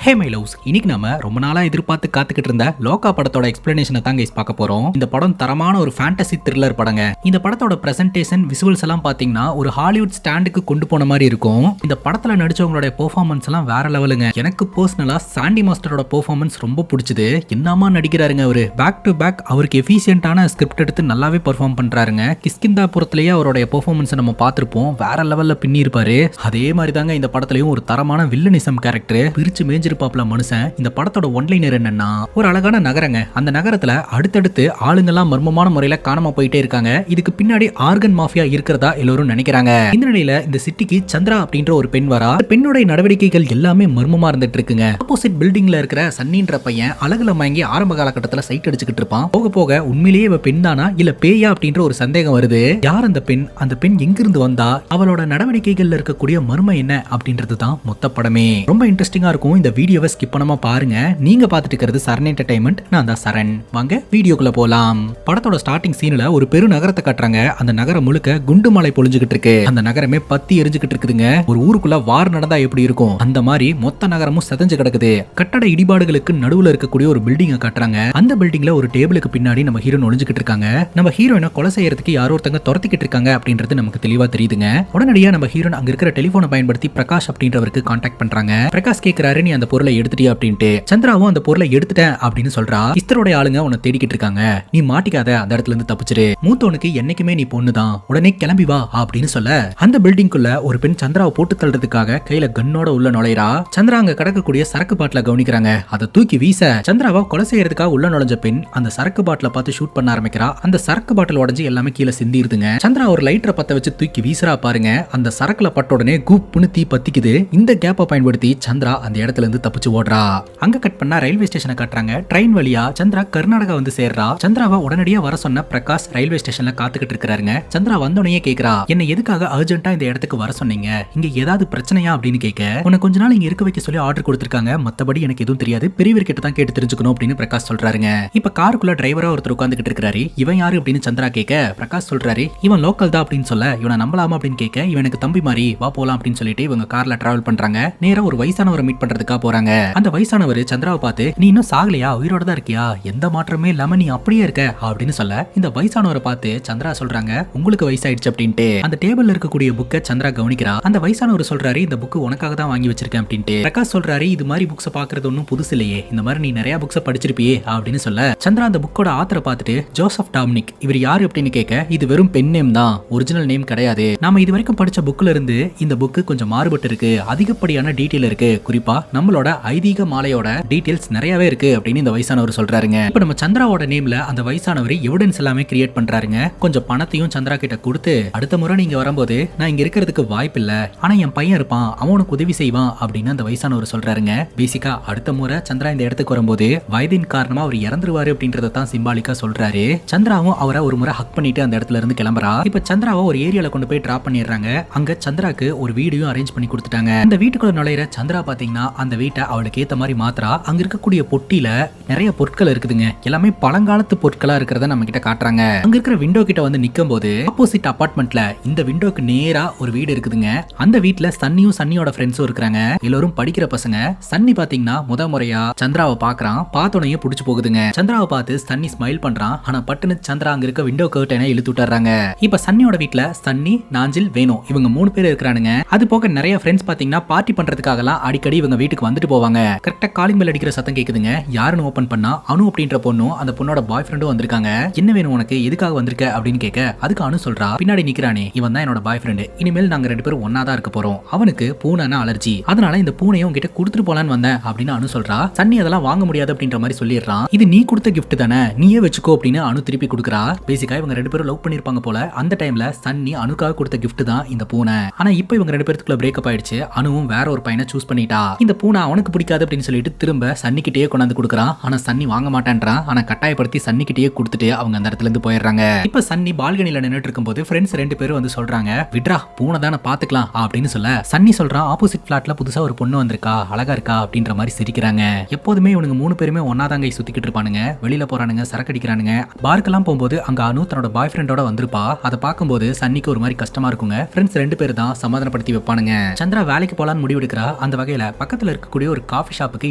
Hey my loves, இன்னைக்கு நம்ம ரொம்ப நாளா எதிர்பார்த்து காத்துக்கிட்டு இருந்த லோகா படத்தோட எக்ஸ்பிளனேஷனை தான் கைஸ் பார்க்க போறோம். இந்த படம் தரமான ஒரு ஃபேண்டசி த்ரில்லர் படங்க. இந்த படத்தோட பிரசன்டேஷன் விசுவல்ஸ் எல்லாம் பாத்தீங்கன்னா ஒரு ஹாலிவுட் ஸ்டாண்டுக்கு கொண்டு போன மாதிரி இருக்கும். இந்த படத்துல நடிச்சவங்களோட பெர்ஃபார்மன்ஸ் எல்லாம் வேற லெவலுங்க. எனக்கு பர்சனலா சாண்டி மாஸ்டரோட பெர்ஃபார்மன்ஸ் ரொம்ப பிடிச்சது. என்னமா நடிக்கிறாருங்க அவரு. பேக் டு பேக் அவருக்கு எஃபிஷியன்டான ஸ்கிரிப்ட் எடுத்து நல்லாவே பெர்ஃபார்ம் பண்றாருங்க. கிஷ்கிந்தாபுரத்திலேயே அவருடைய பெர்ஃபார்மன்ஸ் நம்ம பார்த்திருப்போம். வேற லெவல்ல பின்னி இருப்பாரு. அதே மாதிரி தாங்க இந்த படத்துலயும் ஒரு தரமான வில்லனிசம் கேரக்டர் பிரிச்சு மேஞ்சிருப்பாப்ல மனுஷன். இந்த படத்தோட ஒன்லைனர் என்னன்னா, ஒரு அழகான நகரங்க. அந்த நகரத்துல அடுத்தடுத்து ஆளுங்கெல்லாம் மர்மமான முறையில காணாம போயிட்டே இருக்காங்க. இதுக்கு பின்னாடி ஆர்கன் மாஃபியா இருக்கிறதா எல்லாரும் நினைக்கிறாங்க. இந்த நிலையில இந்த சிட்டிக்கு சந்திரா அப்படின்ற ஒரு பெண் வரா. பெண்ணோட நடவடிக்கைகள் எல்லாமே மர்மமா இருந்துட்டு இருக்குங்க. ஆப்போசிட் பில்டிங்ல இருக்கிற சன்னின்ற பையன் அழகுல மயங்கி ஆரம்ப காலகட்டத்துல சைட் அடிச்சுக்கிட்டு இருப்பான். போக போக உண்மையிலேயே இவ பெண் தானா இல்ல பேயா அப்படின்ற ஒரு சந்தேகம் வருது. யார் அந்த பெண், அந்த பெண் எங்கிருந்து வந்தா, அவளோட நடவடிக்கைகள்ல இருக்கக்கூடிய மர்மம் என்ன அப்படின்றது தான் மொத்த படமே. ரொம்ப இன்ட்ரெஸ்டிங்கா இருக்கும். இந்த வீடியோவை ஸ்கிப் பண்ணாம பாருங்க. நீங்க பார்த்துட்டு இருக்கிறது சரண் என்டர்டைன்மெண்ட். நான் தான் சரண். வாங்க வீடியோக்குள்ள போலாம். படத்தோட ஸ்டார்டிங் சீன்ல ஒரு பெரு நகரத்தை காட்டுறாங்க. அந்த நகரம் முழுக்க குண்டு மலை பொழிஞ்சுகிட்டு இருக்கு. அந்த நகரமே பத்தி எரிஞ்சுகிட்டு இருக்குதுங்க. ஒரு ஊருக்குள்ள வார் நடந்தா எப்படி இருக்கும் அந்த மாதிரி மொத்த நகரமும் செதஞ்சு கிடக்குது. கட்டட இடிபாடுகளுக்கு நடுவுல இருக்கக்கூடிய ஒரு பில்டிங்கை காட்டுறாங்க. அந்த பில்டிங்ல ஒரு டேபிளுக்கு பின்னாடி நம்ம ஹீரோயின் ஒளிஞ்சுகிட்டு இருக்காங்க. நம்ம ஹீரோயினை கொலை செய்யறதுக்கு யாரோ ஒருத்தங்க துரத்திக்கிட்டு இருக்காங்க அப்படின்றது நமக்கு தெளிவா தெரியுதுங்க. உடனடியா நம்ம ஹீரோயின் அங்க இருக்கிற டெலிபோனை பயன்படுத்தி பிரகாஷ் அப்படின்றவருக்கு கான்டாக்ட் பண்றாங்க. பிரகாஷ் கேக்குறாரு, நீ அந்த பொருளை எடுத்துட்டியா அப்படின்ட்டு. சந்திராவும் அந்த பொருளை எடுத்துட்டேன் அப்படின்னு சொல்றா. இஸ்தரோட ஆளுங்க உன்னை தேடிக்கிட்டு இருக்காங்க, நீ மாட்டிக்காத, அந்த இடத்துல இருந்து தப்பிச்சிரு. மூத்தவனுக்கு என்னைக்குமே நீ பொண்ணுதான், உடனே கிளம்பி வா அப்படின்னு சொல்ல, அந்த பில்டிங்குள்ள ஒரு பெண் சந்திராவை போட்டு தள்ளுறதுக்காக கையில கன்னோட உள்ள நுழைறா. சந்திரா அங்க கிடக்கக்கூடிய சரக்கு பாட்டில கவனிக்கிறாங்க. அதை தூக்கி வீச சந்திராவை கொலை செய்யறதுக்காக உள்ள நுழைஞ்ச பெண் அந்த சரக்கு பாட்டில பார்த்து ஷூட் பண்ண ஆரம்பிக்கிறா. அந்த சரக்கு பாட்டில் உடஞ்சு எல்லாமே கீழே சிந்திருதுங்க. சந்திரா ஒரு லைட்டரை பத்த வச்சு தூக்கி வீசுறா பாருங்க. அந்த சரக்குல பட்ட உடனே கூப்புன்னு தீ பத்திக்குது. இந்த கேப்பை பயன்படுத்தி சந்திரா அந்த இடத்துல இருந்து தப்பிச்சு ஓடுறா. அங்க கட் பண்ணா ரயில்வே ஸ்டேஷனை காட்டுறாங்க. ட்ரெயின் வழியா சந்திரா கர்நாடகா வந்து சேர்றா. சந்திராவை உடனடியா வர சொன்ன பிரகாஷ் ரயில்வே ஸ்டேஷன்ல காத்துக்கிட்டு இருக்காருங்க. சந்திரா வந்தோடனே கேக்குறா, என்ன எதுக்காக அர்ஜென்ட்டா இந்த இடத்துக்கு வர சொன்னீங்க, இங்க ஏதாவது பிரச்சனையா அப்படின்னு கேட்க, உனக்கு கொஞ்ச நாள் இங்க இருக்க வைக்க சொல்லி ஆர்டர் கொடுத்திருக்காங்க, மத்தபடி எனக்கு எதுவும் தெரியாது, பெரியவர் கிட்ட தான் கேட்டு தெரிஞ்சுக்கணும் அப்படின்னு பிரகாஷ் சொல்றாருங்க. இப்ப காருக்குள்ள டிரைவரா ஒருத்தர் உட்கார்ந்துகிட்டு இருக்காரு. இவன் யாரு அப்படின்னு சந்திரா கேட்க, பிரகாஷ் சொல்றாரு இவன் லோக்கல் தான் அப்படின்னு சொல்ல, இவனை நம்பலாமா அப்படின்னு கேட்க, இவனுக்கு தம்பி மாதிரி வா போலாம் அப்படின்னு சொல்லிட்டு இவங்க கார்ல டிராவல் பண்றாங்க. நேரா ஒரு வயசானவரை மீட் பண்றதுக்காக போறாங்க. அந்த வயசானவர் சந்திராவை பார்த்து, நீ இன்னும் சாகலையா, உயிரோட தான் இருக்கியா, எந்த மாற்றமே இல்லாம நீ அப்படியே இருக்க அப்படின்னு சொல்ல, இந்த வயசானவரை பார்த்து சந்திரா சொல்றாங்க, உங்களுக்கு வயசாயிடுச்சு அப்படின்ட்டு. அந்த டேபிள்ல இருக்கக்கூடிய புக்கை சந்திரா கவனிக்கிறா. அந்த வயசானவர் சொல்றாரு, இந்த புக்கு உனக்காக தான் வாங்கி வச்சிருக்கேன் அப்படின்ட்டு. பிரகாஷ் சொல்றாரு, இது மாதிரி புக்ஸ் பாக்குறது ஒன்னும் புதுசு இல்லையே, இந்த மாதிரி நீ நிறைய புக்ஸ் படிச்சிருப்பியே அப்படின்னு சொல்ல, சந்திரா அந்த புக்கோட ஆத்தரை பார்த்துட்டு, ஜோசப் டாமினிக், இவர் யாரு அப்படின்னு கேட்க, இது வெறும் பென் நேம் தான், ஒரிஜினல் நேம் கிடையாது. நாம இது வரைக்கும் படிச்ச புக்ல இருந்து இந்த புக்கு கொஞ்சம் மாறுபட்டு இருக்கு, அதிகப்படியான டீடைல் இருக்கு, குறிப்பா நம்மளோட ஐதீக மாலையோட டீடைல்ஸ் நிறையவே இருக்கு அப்படின்னு இந்த வயசானவர் சொல்றாருங்க. இப்ப நம்ம சந்திராவோட நேம்ல அந்த வயசானவர் எவிடன்ஸ் எல்லாமே கிரியேட் பண்றாருங்க. கொஞ்சம் பணத்தையும் சந்திரா கிட்ட கொடுத்து, அடுத்த முறை நீங்க வரும்போது நான் இங்க இருக்கிறதுக்கு வாய்ப்பு இல்ல, ஆனா என் பையன் இருப்பான், அவனுக்கு உதவி செய்வான் அப்படின்னு அந்த வயசானவர் சொல்றாருங்க. பேசிக்கா அடுத்த முறை சந்திரா இந்த இடத்துக்கு வரும்போது வயதின் காரணமா அவர் இறந்துருவாரு அப்படின்றத தான் சிம்பாலிக்கா சொல்றாரு. சந்திராவும் அவரை ஒரு முறை ஹக் பண்ணிட்டு அந்த இடத்துல இருந்து கிளம்புறா. இப்ப சந்திராவை ஒரு ஏரியால கொண்டு போய் டிராப் பண்ணிடுறாங்க. அங்க சந்திராக்கு ஒரு வீடியும் அரேஞ்ச் பண்ணி கொடுத்துட்டாங்க. அந்த வீட்டுக்குள்ள நுழையிற சந்திரா பாத்தீங்கன்னா அந்த வீட்டை அவளுக்கு ஏத்த மாதிரி மாத்திரா. அங்க இருக்கக்கூடிய பொட்டியில நிறைய பொருட்கள் இருக்குதுங்க. எல்லாமே பழங்காலத்து பொருட்களா இருக்கிறத நம்ம கிட்ட காட்டுறாங்க. அங்க இருக்கிற விண்டோ கிட்ட வந்து நிக்கும் போது ஆப்போசிட் அபார்ட்மெண்ட்ல இந்த விண்டோக்கு நேரா ஒரு வீடு இருக்குதுங்க. அந்த வீட்டுல சன்னியும் சன்னியோட ஃப்ரெண்ட்ஸும் இருக்காங்க. எல்லாரும் படிக்கிற பசங்க. சன்னி பாத்தீங்கன்னா முறையா சந்திராவை பாக்குறான். பார்த்தோன்னே புடிச்சு போகுதுங்க. சந்திராவை பார்த்து சன்னி ஸ்மைல் பண்றான். ஆனா பட்டுன்னு சந்திரா அங்க இருக்க விண்டோ கர்ட்டனை இழுத்து விட்டுறாங்க. இப்ப சன்னியோட வீட்டுல சன்னி, நாஞ்சில், வேணு இவங்க 3 பேர் இருக்கிறானுங்க. அது போக நிறைய ஃப்ரெண்ட்ஸ் பாத்தீங்கன்னா பார்ட்டி பண்றதுக்காகலாம் அடிக்கடி இவங்க வீட்டுக்கு வந்துட்டு போவாங்க. கரெக்டா காலிங் பெல் அடிக்கிற சத்தம் கேக்குதுங்க. யாருன்னு ஓபன் பண்ணா அனு அப்படின்ற பொண்ணும் அந்த பொண்ணோட பாய் ஃப்ரெண்டும் வந்திருக்காங்க. என்ன வேணும் உனக்கு, எதுக்காக வந்திருக்க அப்படின்னு கேட்க, அதுக்கு அனு சொல்றா, பின்னாடி நிக்கிறானே இவன் தான் என்னோட பாய் ஃப்ரெண்ட், இனிமேல் நாங்க 2 பேரும் ஒன்னா தான் இருக்க போறோம், அவனுக்கு பூனைனா அலர்ஜி, அதனால இந்த பூனையை உங்ககிட்ட கொடுத்துட்டு போலான்னு வந்தேன் அப்படின்னு அனு சொல்றா. சன்னி அதெல்லாம் வாங்க முடியாது அப்படின்ற மாதிரி சொல்லிடுறான். இது நீ கொடுத்த கிஃப்ட் தானே, நீயே வச்சுக்கோ அப்படின்னு அனு திருப்பி கொடுக்குறா. பேசிக்கா இவங்க 2 பேரும் லவ் பண்ணிருப்பாங்க போல. அந்த டைம்ல சன்னி அனுக்காக கொடுத்த கிஃப்ட் தான் இந்த பூனை. ஆனா இப்போ இவங்க 2 பேருக்குள்ள பிரேக்கப் ஆயிடுச்சு. அனுவும் வேற ஒரு பையனை சூஸ் பண்ணிட்டா. இந்த பூனை அவனுக்கு பிடிக்காது அப்படின்னு சொல்லிட்டு திரும்ப சன்னி கிட்டே கொண்டாந்து கொடுக்குறான். ஆனா சன்னி வாங்க மாட்டான்றான். ஆனா கட்டாயப்படுத்தி சன்னி கிட்டே கொடுத்துட்டு அவங்க அந்த இடத்துல இருந்து போயிடுறாங்க. இப்ப சன்னி பால்கனில நின்னுட்டு இருக்கும்போது ஃப்ரெண்ட்ஸ் 2 பேரும் வந்து சொல்றாங்க, விட்ரா பூனை தானே பாத்துக்கலாம் அப்படின்னு சொல்ல, சன்னி சொல்றான், ஆப்போசிட் பிளாட்ல புதுசா ஒரு பொண்ணு வந்திருக்கா, அழகா இருக்கா அப்படின்ற மாதிரி சிரிக்கிறாங்க. எப்போதுமே இவனுங்க 3 பேருமே ஒன்னாதாங்க சுத்திக்கிட்டு இருப்பானுங்க. வெளியில போறானுங்க, சரக்கு அடிக்கிறானுங்க. பார்க்கெல்லாம் போகும்போது அங்க அனு தன்னோட பாய் ஃப்ரெண்டோட வந்திருப்பா. அதை பார்க்கும்போது சன்னிக்கு ஒரு மாதிரி கஷ்டமா இருக்குங்க. ஃப்ரெண்ட்ஸ் 2 பேர் தான் சமாதானப்படுத்தி வைப்பானுங்க. சந்திரா வேலைக்கு போலான்னு முடிவெடுக்கிறா. அந்த வகையில பக்கத்துல இருக்க இருக்கக்கூடிய ஒரு காஃபி ஷாப்புக்கு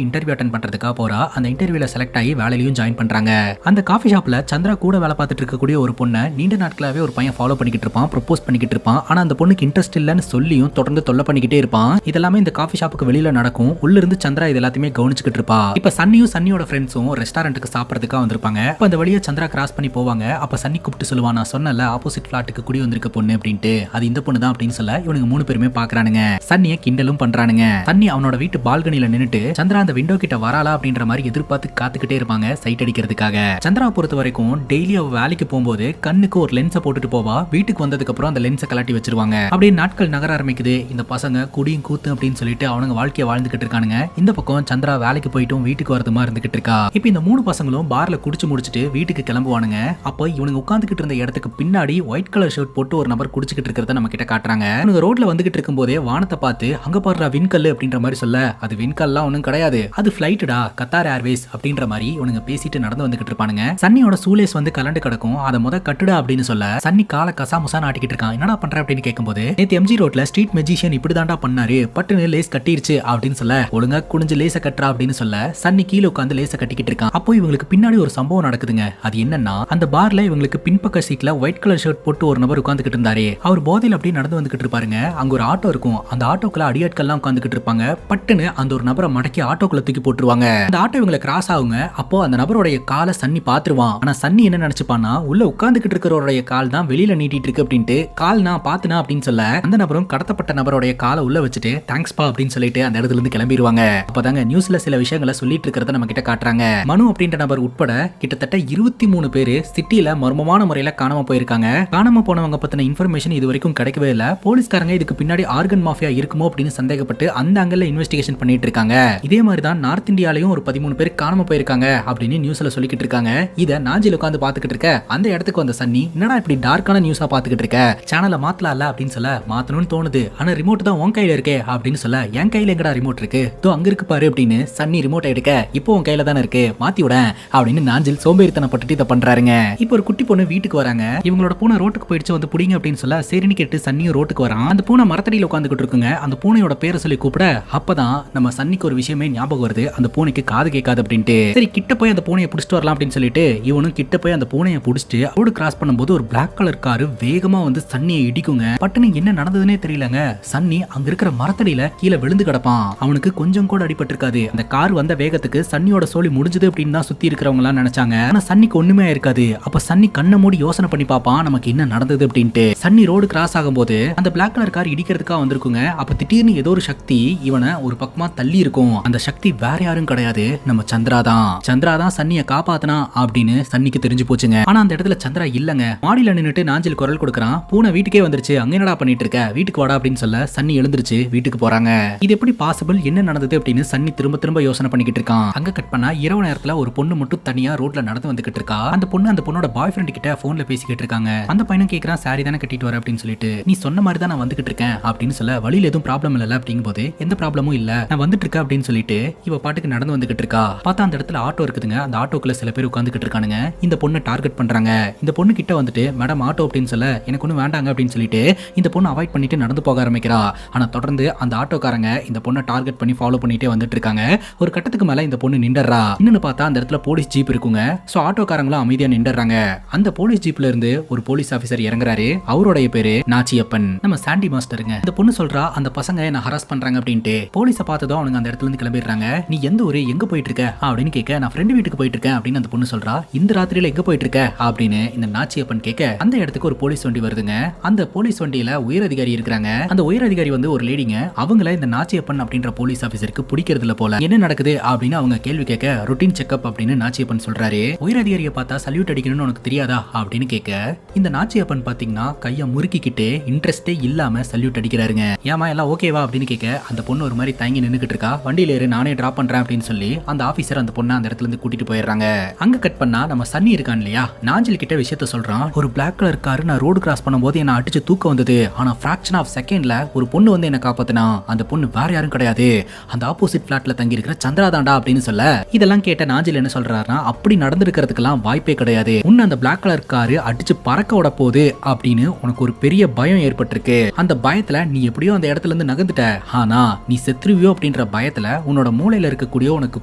இன்டர்வியூ அட்டெண்ட் பண்றதுக்காக போறா. அந்த இன்டர்வியூல செலக்ட் ஆகி வேலையிலும் ஜாயின் பண்றாங்க. அந்த காஃபி ஷாப்ல சந்திரா கூட வேலை பார்த்துட்டு இருக்கக்கூடிய ஒரு பொண்ணை நீண்ட நாட்களாவே ஒரு பையன் ஃபாலோ பண்ணிக்கிட்டு இருப்பான், ப்ரொபோஸ் பண்ணிக்கிட்டு இருப்பான். ஆனா அந்த பொண்ணுக்கு இன்ட்ரெஸ்ட் இல்லன்னு சொல்லியும் தொடர்ந்து தொல்லை பண்ணிக்கிட்டே இருப்பான். இதெல்லாமே இந்த காஃபி ஷாப்புக்கு வெளியில நடக்கும். உள்ள இருந்து சந்திரா இது எல்லாத்தையுமே கவனிச்சுக்கிட்டு இருப்பா. இப்ப சன்னியும் சன்னியோட ஃப்ரெண்ட்ஸும் ரெஸ்டாரண்ட்டுக்கு சாப்பிடறதுக்காக வந்திருப்பாங்க. அப்ப அந்த வழியா சந்திரா கிராஸ் பண்ணி போவாங்க. அப்ப சன்னி கூப்பிட்டு சொல்லுவான், நான் சொன்னல ஆப்போசிட் ஃபிளாட்டுக்கு குடி வந்திருக்க பொண்ணு அப்படின்ட்டு, அது இந்த பொண்ணு தான் அப்படின்னு சொல்ல இவனுங்க 3 பேருமே பாக்குறானுங்க. சன்னியை கிண்டலும் பண்றானுங்க. சன்னி அவனோட வீட்டு பால்கனில நின்னுட்டு சந்திரா அந்த விண்டோ கிட்ட வரலா அப்படின்ற மாதிரி எதிர்பார்த்து காத்துக்கிட்டே இருப்பாங்க சைட் அடிக்கிறதுக்காக. சந்திரா பொறுத்த வரைக்கும் டெய்லி அவ வேலைக்கு போகும்போது கண்ணுக்கு ஒரு லென்ஸை போட்டுட்டு போவா. வீட்டுக்கு வந்ததுக்கு அப்புறம் அந்த லென்ஸை கலட்டி வச்சிருவாங்க. அப்படியே நாட்கள் நகர ஆரம்பிக்குது. இந்த பசங்க குடியும் கூத்து அப்படின்னு சொல்லிட்டு அவனுங்க வாழ்க்கையை வாழ்ந்துகிட்டு இருக்கானுங்க. இந்த பக்கம் சந்திரா வேலைக்கு போயிட்டும் வீட்டுக்கு வரதுமா இருந்துகிட்டு இருக்கா. இப்ப இந்த 3 பசங்களும் பார்ல குடிச்சு முடிச்சிட்டு வீட்டுக்கு கிளம்புவானுங்க. அப்ப இவனுங்க உட்கார்ந்துகிட்டு இருந்த இடத்துக்கு பின்னாடி ஒயிட் கலர் ஷர்ட் போட்டு ஒரு நபர் குடிச்சிட்டு இருக்கிறத நம்ம கிட்ட காட்டுறாங்க. இவனுங்க ரோட்ல வந்துகிட்டு இருக்கும் போதே வானத்தை பார்த்து அங்க பாருடா விண்கல் அப்படின்ற மாதிரி சொல்ல, அது விண்கல்லாம் ஒண்ணும் கிடையாது, அது ஃபிளைட்டடா, கத்தார் ஏர்வேஸ் அப்படின்ற மாதிரி இவனுங்க பேசிட்டு நடந்து வந்துகிட்டு இருப்பானுங்க. சன்னியோட சூலேஸ் வந்து கலண்டு கிடக்கும். அதை முத கட்டுடா அப்படின்னு சொல்ல சன்னி கால கசாமுசா நாட்டிக்கிட்டு இருக்கான். என்னடா பண்ற அப்படின்னு கேட்கும்போது, நேத்து எம்ஜி ரோட்ல ஸ்ட்ரீட் மெஜிஷியன் இப்படிதான்டா பண்ணாரு, பட்டுன்னு லேஸ் கட்டிருச்சு அப்படின்னு சொல்ல, ஒழுங்கா குனிஞ்சு லேச கட்டுறா அப்படின்னு சொல்ல சன்னி கீழே உட்காந்து லேச கட்டிக்கிட்டு இருக்கான். அப்போ இவங்களுக்கு பின்னாடி ஒரு சம்பவம் நடக்குதுங்க. அது என்னன்னா, அந்த பார்ல இவங்களுக்கு பின்பக்க சீட்ல ஒயிட் கலர் ஷர்ட் போட்டு ஒரு நபர் உட்கார்ந்துகிட்டு இருந்தாரு. அவர் போதையில அப்படியே நடந்து வந்துகிட்டு இருப்பாருங்க. அங்க ஒரு ஆட்டோ இருக்கும். அந்த ஆட்டோக்குள்ள அடியாட்கள்லாம் உட்கார்ந்துகிட்டு இருப்பாங்க. பட்டுன்னு அந்த ஒரு நபரை மடக்கி ஆட்டோக்குள்ள தூக்கி போட்டுருவாங்க. அந்த ஆட்டோ இவங்களை கிராஸ் ஆகுங்க. அப்போ அந்த நபருடைய காலை சன்னி பாத்துருவான். ஆனா சன்னி என்ன நினைச்சுப்பான்னா, உள்ள உட்கார்ந்துகிட்டு இருக்கிறவருடைய கால் தான் வெளியில நீட்டிட்டு இருக்கு அப்படின்ட்டு, கால் நான் பாத்துனா அப்படின்னு சொல்ல அந்த நபரும் கடத்தப்பட்ட நபருடைய காலை உள்ள வச்சுட்டு தேங்க்ஸ் பா அப்படின்னு சொல்லிட்டு அந்த இடத்துல இருந்து கிளம்பிடுவாங்க. அப்பதாங்க நியூஸ்ல சில விஷயங்களை சொல்லிட்டு இருக்கிறத நம்ம கிட்ட காட்டுறாங்க. மனு அப்படின்ற நபர் உட்பட கிட்டத்தட்ட 23 பேரு சிட்டில மர்மமான முறையில காணாம போயிருக்காங்க. காணாம போனவங்க பத்தின இன்ஃபர்மேஷன் இது வரைக்கும் கிடைக்கவே இல்ல. போலீஸ்காரங்க இதுக்கு பின்னாடி ஆர்கன் மாஃபியா இருக்குமோ அப்படின்னு சந்தேகப்பட்டு அந்த ஆங்கிள் இன்வெஸ்டிகேஷன் பண்ணிட்டு இருக்காங்க. இதே மாதிரி தான் நார்த் இந்தியாலயும் ஒரு 13 பேர் காணாம போயிருக்காங்க அப்படின்னு நியூஸ்ல சொல்லிக்கிட்டு இருக்காங்க. இத நாஞ்சில் உட்கார்ந்து பாத்துக்கிட்டு இருக்க அந்த இடத்துக்கு வந்த சன்னி, என்னடா இப்படி டார்க்கான நியூஸா பாத்துக்கிட்டு இருக்க, சேனலை மாத்தலாம்ல அப்படின்னு சொல்ல, மாத்தணும்னு தோணுது, ஆனா ரிமோட் தான் உன் கையில இருக்கே அப்படின்னு சொல்ல, என் கையில எங்கடா ரிமோட் இருக்கு, தோ அங்க இருக்கு பாரு அப்படின்னு சன்னி ரிமோட் எடுக்க, இப்போ உன் கையில தானே இருக்கு, மாத்தி விட அப்படின்னு நாஞ்சில் சோம்பேறித்தனப்பட்டு இதை பண்றாருங்க. இப்போ ஒரு குட்டி பொண்ணு வீட்டுக்கு வராங்க. இவங்களோட பூனை ரோட்டுக்கு போயிடுச்சு, வந்து புடிங்க அப்படின்னு சொல்ல சரின்னு கேட்டு சன்னியும் ரோட்டுக்கு வரான். அந்த பூனை மரத்தடியில் உட்காந்துக்கிட்டு இருக்குங்க. அந்த பூனையோட பேரை சொல்லி கூப்பிட அப்பதான் நம்ம சன்னிக்கு ஒரு விஷயமே ஞாபகம் வருது. அந்த பூனைக்கு காது கேட்காது அப்படின்ட்டு, சரி கிட்ட போய் அந்த பூனையை பிடிச்சிட்டு வரலாம் அப்படின்னு சொல்லிட்டு இவனும் கிட்ட போய் அந்த பூனையை பிடிச்சிட்டு ரோடு கிராஸ் பண்ணும்போது ஒரு பிளாக் கலர் காரு வேகமா வந்து சன்னியை இடிக்குங்க. பட்டுன்னு என்ன நடந்ததுன்னே தெரியலங்க. சன்னி அங்க இருக்கிற மரத்தடியில கீழே விழுந்து கிடப்பான். அவனுக்கு கொஞ்சம் கூட அடிபட்டு இருக்காது. அந்த கார் வந்த வேகத்துக்கு சன்னியோட சோலி முடிஞ்சது அப்படின்னு தான் சுத்தி இருக்கிறவங்க எல்லாம் நினைச்சாங்க. ஆனா சன்னிக்கு ஒண்ணுமே இருக்காது. அப்ப சன்னி கண்ணை மூடி யோசனை பண்ணி பாப்பான், நமக்கு என்ன நடந்தது அப்படின்ட்டு. சன்னி ரோடு கிராஸ் ஆகும்போது அந்த பிளாக் கலர் கார் இடிக்கிறதுக்காக வந்திருக்குங்க. அப்ப திடீர்னு ஏதோ ஒரு சக்தி இவனை ஒரு பக்கமா தள்ளி இருக்கும். அந்த சக்தி வேற யாரும் கிடையாது, நம்ம சந்திரா தான். சந்திரா தான் சன்னியை காப்பாத்தினா அப்படின்னு சன்னிக்கு தெரிஞ்சு போச்சுங்க. ஆனா அந்த இடத்துல சந்திரா இல்லங்க. மாடியில நின்னுட்டு நாஞ்சில் குரல் கொடுக்கறான், பூனை வீட்டுக்கே வந்துருச்சு, அங்க என்னடா பண்ணிட்டு இருக்க, வீட்டுக்கு வாடா அப்படின்னு சொல்ல சன்னி எழுந்திருச்சு வீட்டுக்கு போறாங்க. இது எப்படி பாசிபிள், என்ன நடந்தது அப்படின்னு சன்னி திரும்ப திரும்ப யோசனை பண்ணிக்கிட்டு இருக்கான். அங்க கட் பண்ணா இரவு நேரத்துல ஒரு பொண்ணு மட்டும் தனியா ரோட்ல நடந்து வந்துகிட்டு இருக்கா. அந்த பொண்ணோட பாய் ஃப்ரெண்ட் கிட்ட போன்ல பேசிக்கிட்டு இருக்காங்க. அந்த பையனும் கேக்குறான், சாரி தானே கட்டிட்டு வர அப்படின்னு சொல்லிட்டு, நீ சொன்ன மாதிரி தான் நான் வந்துகிட்டு இருக்கேன் அப்படின்னு சொல்ல, வழியில எதுவும் ப்ராப்ளம் இல்ல அப்படிங்கும் போது, எந்த ப்ராப்ளமும் இல்ல நான் வந்துட்டு இருக்கேன் அப்படின்னு சொல்லிட்டு இவ பாட்டுக்கு நடந்து வந்துகிட்டு இருக்கா. பார்த்தா அந்த இடத்துல ஆட்டோ இருக்குதுங்க. அந்த ஆட்டோக்குள்ள சில பேர் உட்காந்துக்கிட்டு இருக்கானுங்க. இந்த பொண்ணை டார்கெட் பண்றாங்க. இந்த பொண்ணு கிட்ட வந்துட்டு மேடம் ஆட்டோ அப்படின்னு சொல்ல, எனக்கு ஒன்றும் வேண்டாங்க அப்படின்னு சொல்லிட்டு இந்த பொண்ணு அவாய்ட் பண்ணிட்டு நடந்து போக ஆரம்பிக்கிறா. ஆனா தொடர்ந்து அந்த ஆட்டோக்காரங்க இந்த பொண்ணை டார்கெட் பண்ணி ஃபாலோ பண்ணிட்டே வந்துட்டு இருக்காங்க. ஒரு கட்டத்துக்கு மேல இந்த பொண்ணு நின்றா. இன்னொன்னு பார்த்தா அந்த இடத்துல போலீஸ் ஜீப் இருக்குங்க. சோ ஆட்டோக்காரங்களும் அமைதியா நின்றாங்க. அந்த போலீஸ் ஜீப்ல இருந்து ஒரு போலீஸ் ஆபீசர் இறங்குறாரு. அவருடைய பேரு நாச்சியப்பன், நம்ம சாண்டி மாஸ்டருங்க. இந்த பொண்ணு சொல்றா, அந்த பசங்க என்ன ஹராஸ் பண்றாங்க அப்படின்ட்டு. போலீஸை பார்த்ததும் அவனுங்க அந்த இடத்துல இருந்து கிளம்பிடுறாங்க. நீ எந்த ஊரு, எங்க போயிட்டு இருக்க அப்படின்னு கேட்க, நான் ஃப்ரெண்டு வீட்டுக்கு போயிட்டு இருக்கேன் அப்படின்னு அந்த பொண்ணு சொல்றா. இந்த ராத்திரியில எங்க போயிட்டு இருக்க அப்படின்னு இந்த நாச்சியப்பன் கேட்க, அந்த இடத்துக்கு ஒரு போலீஸ் வண்டி வருதுங்க. அந்த போலீஸ் வண்டியில உயர் அதிகாரி இருக்கிறாங்க. அந்த உயர் அதிகாரி வந்து ஒரு லேடிங்க. அவங்கள இந்த நாச்சியப்பன் அப்படின்ற போலீஸ் ஆபீசருக்கு பிடிக்கிறது இல்ல போல. என்ன நடக்குது அப்படின்னு அவங்க கேள்வி கேட்க, ரொட்டீன் செக்அப் அப்படின்னு நாச்சியப்பன் சொல்றாரு. உயர் அதிகாரியை பார்த்தா சல்யூட் அடிக்கணும்னு உனக்கு தெரியாதா அப்படின்னு கேட்க, இந்த நாச்சியப்பன் பாத்தீங்கன்னா கையை முறுக்கிக்கிட்டு இன்ட்ரெஸ்டே இல்லாம சல்யூட் அடிக்கிறாருங்க. ஏமா எல்லாம் ஓகேவா அப்படின்னு கேட்க, அந்த பொண்ணு ஒரு மாதிரி தயங்கி நின்னுக்கிட்டு இருக்கா. வண்டியில ஏறு, நானே டிராப் பண்றேன் அப்படின்னு சொல்லி அந்த ஆபீசர் அந்த பொண்ணை அந்த இடத்துல இருந்து கூட்டிட்டு போயிடுறாங்க. அங்க கட் பண்ணா நம்ம சன்னி இருக்கான் இல்லையா, நாஞ்சில் கிட்ட விஷயத்த சொல்றான். ஒரு பிளாக் கலர் கார் நான் ரோடு கிராஸ் பண்ணும்போது என்ன அடிச்சு தூக்க வந்தது. ஆனா ஃபிராக்ஷன் ஆஃப் செகண்ட்ல ஒரு பொண்ணு வந்து என்ன காப்பாத்தினா. அந்த பொண்ணு வேற யாரும் கிடையாது, அந்த ஆப்போசிட் பிளாட்ல தங்கி இருக்கிற சந்திரா தாண்டா அப்படின்னு சொல்ல, இதெல்லாம் கேட்ட நாஞ்சில் என்ன சொல்றாருன்னா, அப்படி நடந்திருக்கிறதுக்கெல்லாம் வாய்ப்பே கிடையாது. உன்ன அந்த பிளாக் கலர் காரு அடிச்சு பறக்க விட போகுது அப்படின்னு உனக்கு ஒரு பெரிய பயம் ஏற்பட்டிருக்கு. அந்த பயத்துல நீ எப்படியோ அந்த இடத்துல இருந்து நகர்ந்துட்ட. ஆனா நீ செத்துருவியோ அப்படின்னு அப்படின்ற பயத்துல உன்னோட மூளையில இருக்கக்கூடிய உனக்கு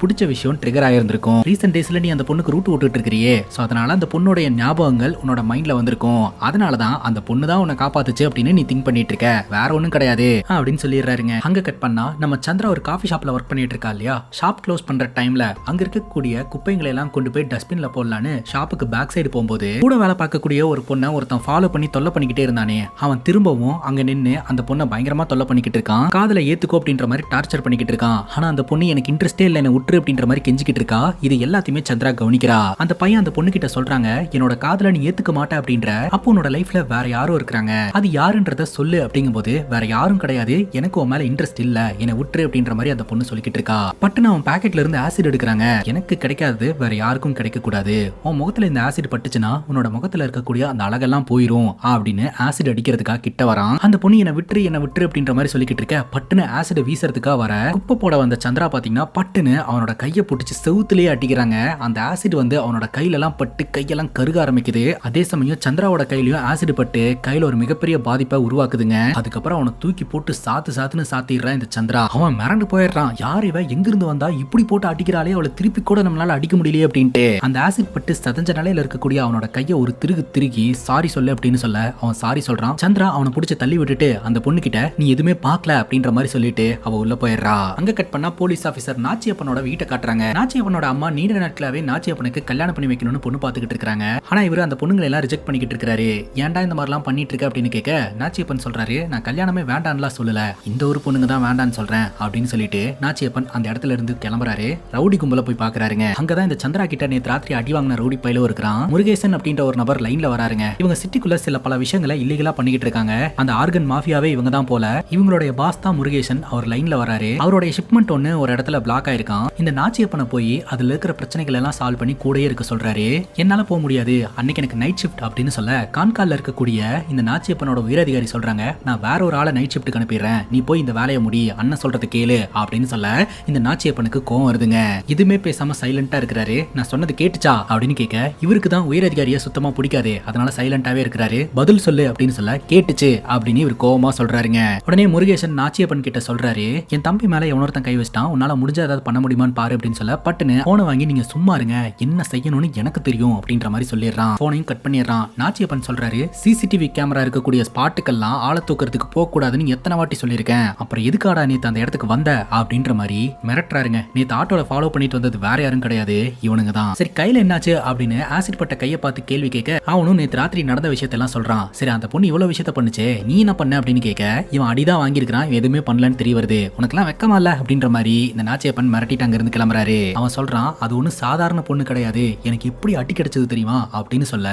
பிடிச்ச விஷயம் ட்ரிகர் ஆயிருந்திருக்கும். ரீசெண்ட் டேஸ்ல நீ அந்த பொண்ணுக்கு ரூட் விட்டுட்டு இருக்கிறியே, சோ அதனால அந்த பொண்ணுடைய ஞாபகங்கள் உன்னோட மைண்ட்ல வந்திருக்கும். அதனாலதான் அந்த பொண்ணு தான் உன்னை காப்பாத்துச்சு அப்படின்னு நீ திங்க் பண்ணிட்டு இருக்க, வேற ஒண்ணும் கிடையாது அப்படின்னு சொல்லிடுறாருங்க. அங்க கட் பண்ணா நம்ம சந்திரா ஒரு காஃபி ஷாப்ல ஒர்க் பண்ணிட்டு இருக்கா இல்லையா, ஷாப் க்ளோஸ் பண்ற டைம்ல அங்க இருக்கக்கூடிய குப்பைகளை எல்லாம் கொண்டு போய் டஸ்ட்பின்ல போடலான்னு ஷாப்புக்கு பேக் சைடு போகும்போது கூட வேலை பார்க்கக்கூடிய ஒரு பொண்ணை ஒருத்தன் ஃபாலோ பண்ணி தொல்லை பண்ணிக்கிட்டே இருந்தானே, அவன் திரும்பவும் அங்க நின்னு அந்த பொண்ணை பயங்கரமா தொல்லை பண்ணிக்கிட்டு இருக்கான். காதல ஏத்துக்கோ அப்படின்ற மாதிரி டார்ச்சர் பண்ணிக்கிட்டு இருக்கான். ஆனா அந்த பொண்ணு எனக்கு இன்ட்ரெஸ்டே இல்ல, என்ன விட்டுரு அப்படின்ற மாதிரி கெஞ்சிக்கிட்டு இருக்கா. இது எல்லாத்தையுமே சந்திரா கவனிக்கிறா. அந்த பையன் அந்த பொண்ணு கிட்ட சொல்றாங்க, என்னோட காதல நீ ஏத்துக்க மாட்ட அப்படின்ற, அப்போ உன்னோட லைஃப்ல வேற யாரும் இருக்கிறாங்க, அது யாருன்றத சொல்லு அப்படிங்கும்போது வேற யாரும் கிடையாது, எனக்கு உன் மேல இன்ட்ரெஸ்ட் இல்ல, என்ன விட்டுரு அப்படின்ற மாதிரி அந்த பொண்ணு சொல்லிக்கிட்டு இருக்கா. பட்டுன்னு அவன் பாக்கெட்ல இருந்து ஆசிட் எடுக்கிறாங்க. எனக்கு கிடைக்காது வேற யாருக்கும் கிடைக்க கூடாது, உன் முகத்துல இந்த ஆசிட் பட்டுச்சுன்னா உன்னோட முகத்துல இருக்கக்கூடிய அந்த அழகெல்லாம் போயிரும் அப்படின்னு ஆசிட் அடிக்கிறதுக்காக கிட்ட வரான். அந்த பொண்ணு என்ன விட்டுரு அப்படின்ற மாதிரி சொல்லிக்கிட்டு இருக்க. பட்டுன்னு ஆசிட் வீசறதுக்காக வர குப்பை போட வந்த சந்திரா பாத்தீங்கன்னா பட்டுன்னு அவனோட கையை பிடிச்சி செவுத்துலயே அடிக்கிறாங்க. அந்த ஆசிட் வந்து அவனோட கையில எல்லாம் பட்டு கையெல்லாம் கருக ஆரம்பிக்குது. அதே சமயம் சந்திராவோட கையிலயும் ஆசிட் பட்டு கையில ஒரு மிகப்பெரிய பாதிப்பை உருவாக்குதுங்க. அதுக்கப்புறம் அவனை தூக்கி போட்டு சாத்துன்னு சாத்திடுறான் இந்த சந்திரா. அவன் மிரண்டு போயிடுறான், யார் இவ, எங்கிருந்து வந்தா, இப்படி போட்டு அடிக்கிறாளே, அவளை திருப்பி கூட நம்மளால அடிக்க முடியலையே அப்படின்ட்டு. அந்த ஆசிட் பட்டு சதஞ்ச நிலையில இருக்கக்கூடிய அவனோட கையை ஒரு திருகி சாரி சொல்லு அப்படின்னு சொல்ல அவன் சாரி சொல்றான். சந்திரா அவனை பிடிச்சி தள்ளி விட்டுட்டு அந்த பொண்ணு கிட்ட நீ எதுவுமே பார்க்கல அப்படின்ற மாதிரி சொல்லிட்டு அவ உள்ள போயிடுறா. அங்க கட் பண்ணா போலீஸ் ஆபீசர் நாச்சியப்பனோட வீட்டை காட்டுறாங்க. நாச்சியப்பனோட அம்மா நீண்ட நாட்களாவே நாச்சியப்பனுக்கு கல்யாணம் பண்ணி வைக்கணும்னு பொண்ணு பாத்துக்கிட்டு இருக்காங்க. ஆனா இவரு அந்த பொண்ணுங்களை எல்லாம் ரிஜெக்ட் பண்ணிக்கிட்டு இருக்காரு. ஏன்டா இந்த மாதிரிலாம் பண்ணிட்டு இருக்க அப்படின்னு கேட்க நாச்சியப்பன் சொல்றாரு, நான் கல்யாணமே வேண்டான்லாம் சொல்லல, இந்த ஒரு பொண்ணுங்க தான் வேண்டான்னு சொல்றேன் அப்படின்னு சொல்லிட்டு நாச்சியப்பன் அந்த இடத்துல இருந்து கிளம்புறாரு. ரவுடி கும்பல போய் பாக்குறாருங்க. அங்கதான் இந்த சந்திரா கிட்ட நேத்து ராத்திரி அடி வாங்கின ரவுடி பையில இருக்கிறான் முருகேசன் அப்படின்ற ஒரு நபர் லைன்ல வராருங்க. இவங்க சிட்டிக்குள்ள சில பல விஷயங்களை இல்லீகலா பண்ணிக்கிட்டு இருக்காங்க. அந்த ஆர்கன் மாஃபியாவே இவங்க தான் போல. இவங்களுடைய பாஸ் தான் முருகேசன். அவர் லைன்ல வராரு. அவருடைய ஷிப்மெண்ட் ஒன்னு ஒரு இடத்துல பிளாக் ஆயிருக்கான். இந்த நாச்சியப்பனை போய் அதுல இருக்கிற பிரச்சனைகள் எல்லாம் சால்வ் பண்ணி கூடயே இருக்க சொல்றாரு. என்னால போக முடியாது, அன்னைக்கு எனக்கு நைட் ஷிஃப்ட் அப்படின்னு சொல்ல கான்கால்ல இருக்கக்கூடிய இந்த நாச்சியப்பனோட உயரதிகாரி சொல்றாங்க, நான் வேற ஒரு ஆளை நைட் ஷிஃப்ட் அனுப்பிடுறேன், நீ போய் இந்த வேலையை முடி, அண்ணன் சொல்றது கேளு அப்படின்னு சொல்ல இந்த நாச்சியப்பனுக்கு கோவம் வருதுங்க. இதுமே பேசாம சைலண்டா இருக்கிறாரு. நான் சொன்னது கேட்டுச்சா அப்படின்னு கேட்க இவருக்கு தான் உயரதிகாரியை சுத்தமா பிடிக்காது, அதனால சைலண்டாவே இருக்கிறாரு. பதில் சொல்லு அப்படின்னு சொல்ல கேட்டுச்சு அப்படின்னு இவர் கோவமா சொல்றாருங்க. உடனே முருகேசன் நாச்சியப்பன் கிட்ட சொல்றாரு, என் தம்பி மேல எவனொருத்தன் கை வச்சிட்டான், உன்னால முடிஞ்ச ஏதாவது பண்ண முடியுமான்னு பாரு அப்படின்னு சொல்ல பட்டுன்னு போனை வாங்கி நீங்க சும்மா இருங்க, என்ன செய்யணும்னு எனக்கு தெரியும் அப்படின்ற மாதிரி சொல்லிடுறான். போனையும் கட் பண்ணிடுறான். நாச்சியப்பன் சொல்றாரு, சிசிடிவி கேமரா இருக்கக்கூடிய ஸ்பாட்டுக்கெல்லாம் ஆளை தூக்கிறதுக்கு போக கூடாதுன்னு எத்தனை வாட்டி சொல்லியிருக்கேன், அப்புறம் எதுக்காடா நேத்து அந்த இடத்துக்கு வந்த அப்படின்ற மாதிரி மிரட்டுறாருங்க. நேத்து ஆட்டோல ஃபாலோ பண்ணிட்டு வந்தது வேற யாரும் கிடையாது, இவனுங்க தான். சரி கையில என்னாச்சு அப்படின்னு ஆசிட் பட்ட கையை பார்த்து கேள்வி கேட்க அவனும் நேத்து ராத்திரி நடந்த விஷயத்தெல்லாம் சொல்றான். சரி அந்த பொண்ணு இவ்வளவு விஷயத்த பண்ணுச்சு, நீ என்ன பண்ண அப்படின்னு கேட்க இவன் அடிதான் வாங்கியிருக்கான், எதுவுமே பண்ணலன்னு தெரிய வருது, உனக்கெல்லாம் வெக்கமா இல்ல அப்படின்ற மாதிரி இந்த நாச்சியப்பன் மிரட்டிட்டு அங்க இருந்து கிளம்புறாரு. அவன் சொல்றான், அது ஒன்னும் சாதாரண பொண்ணு கிடையாது, எனக்கு எப்படி அடி கிடைச்சது தெரியுமா அப்படின்னு சொல்ல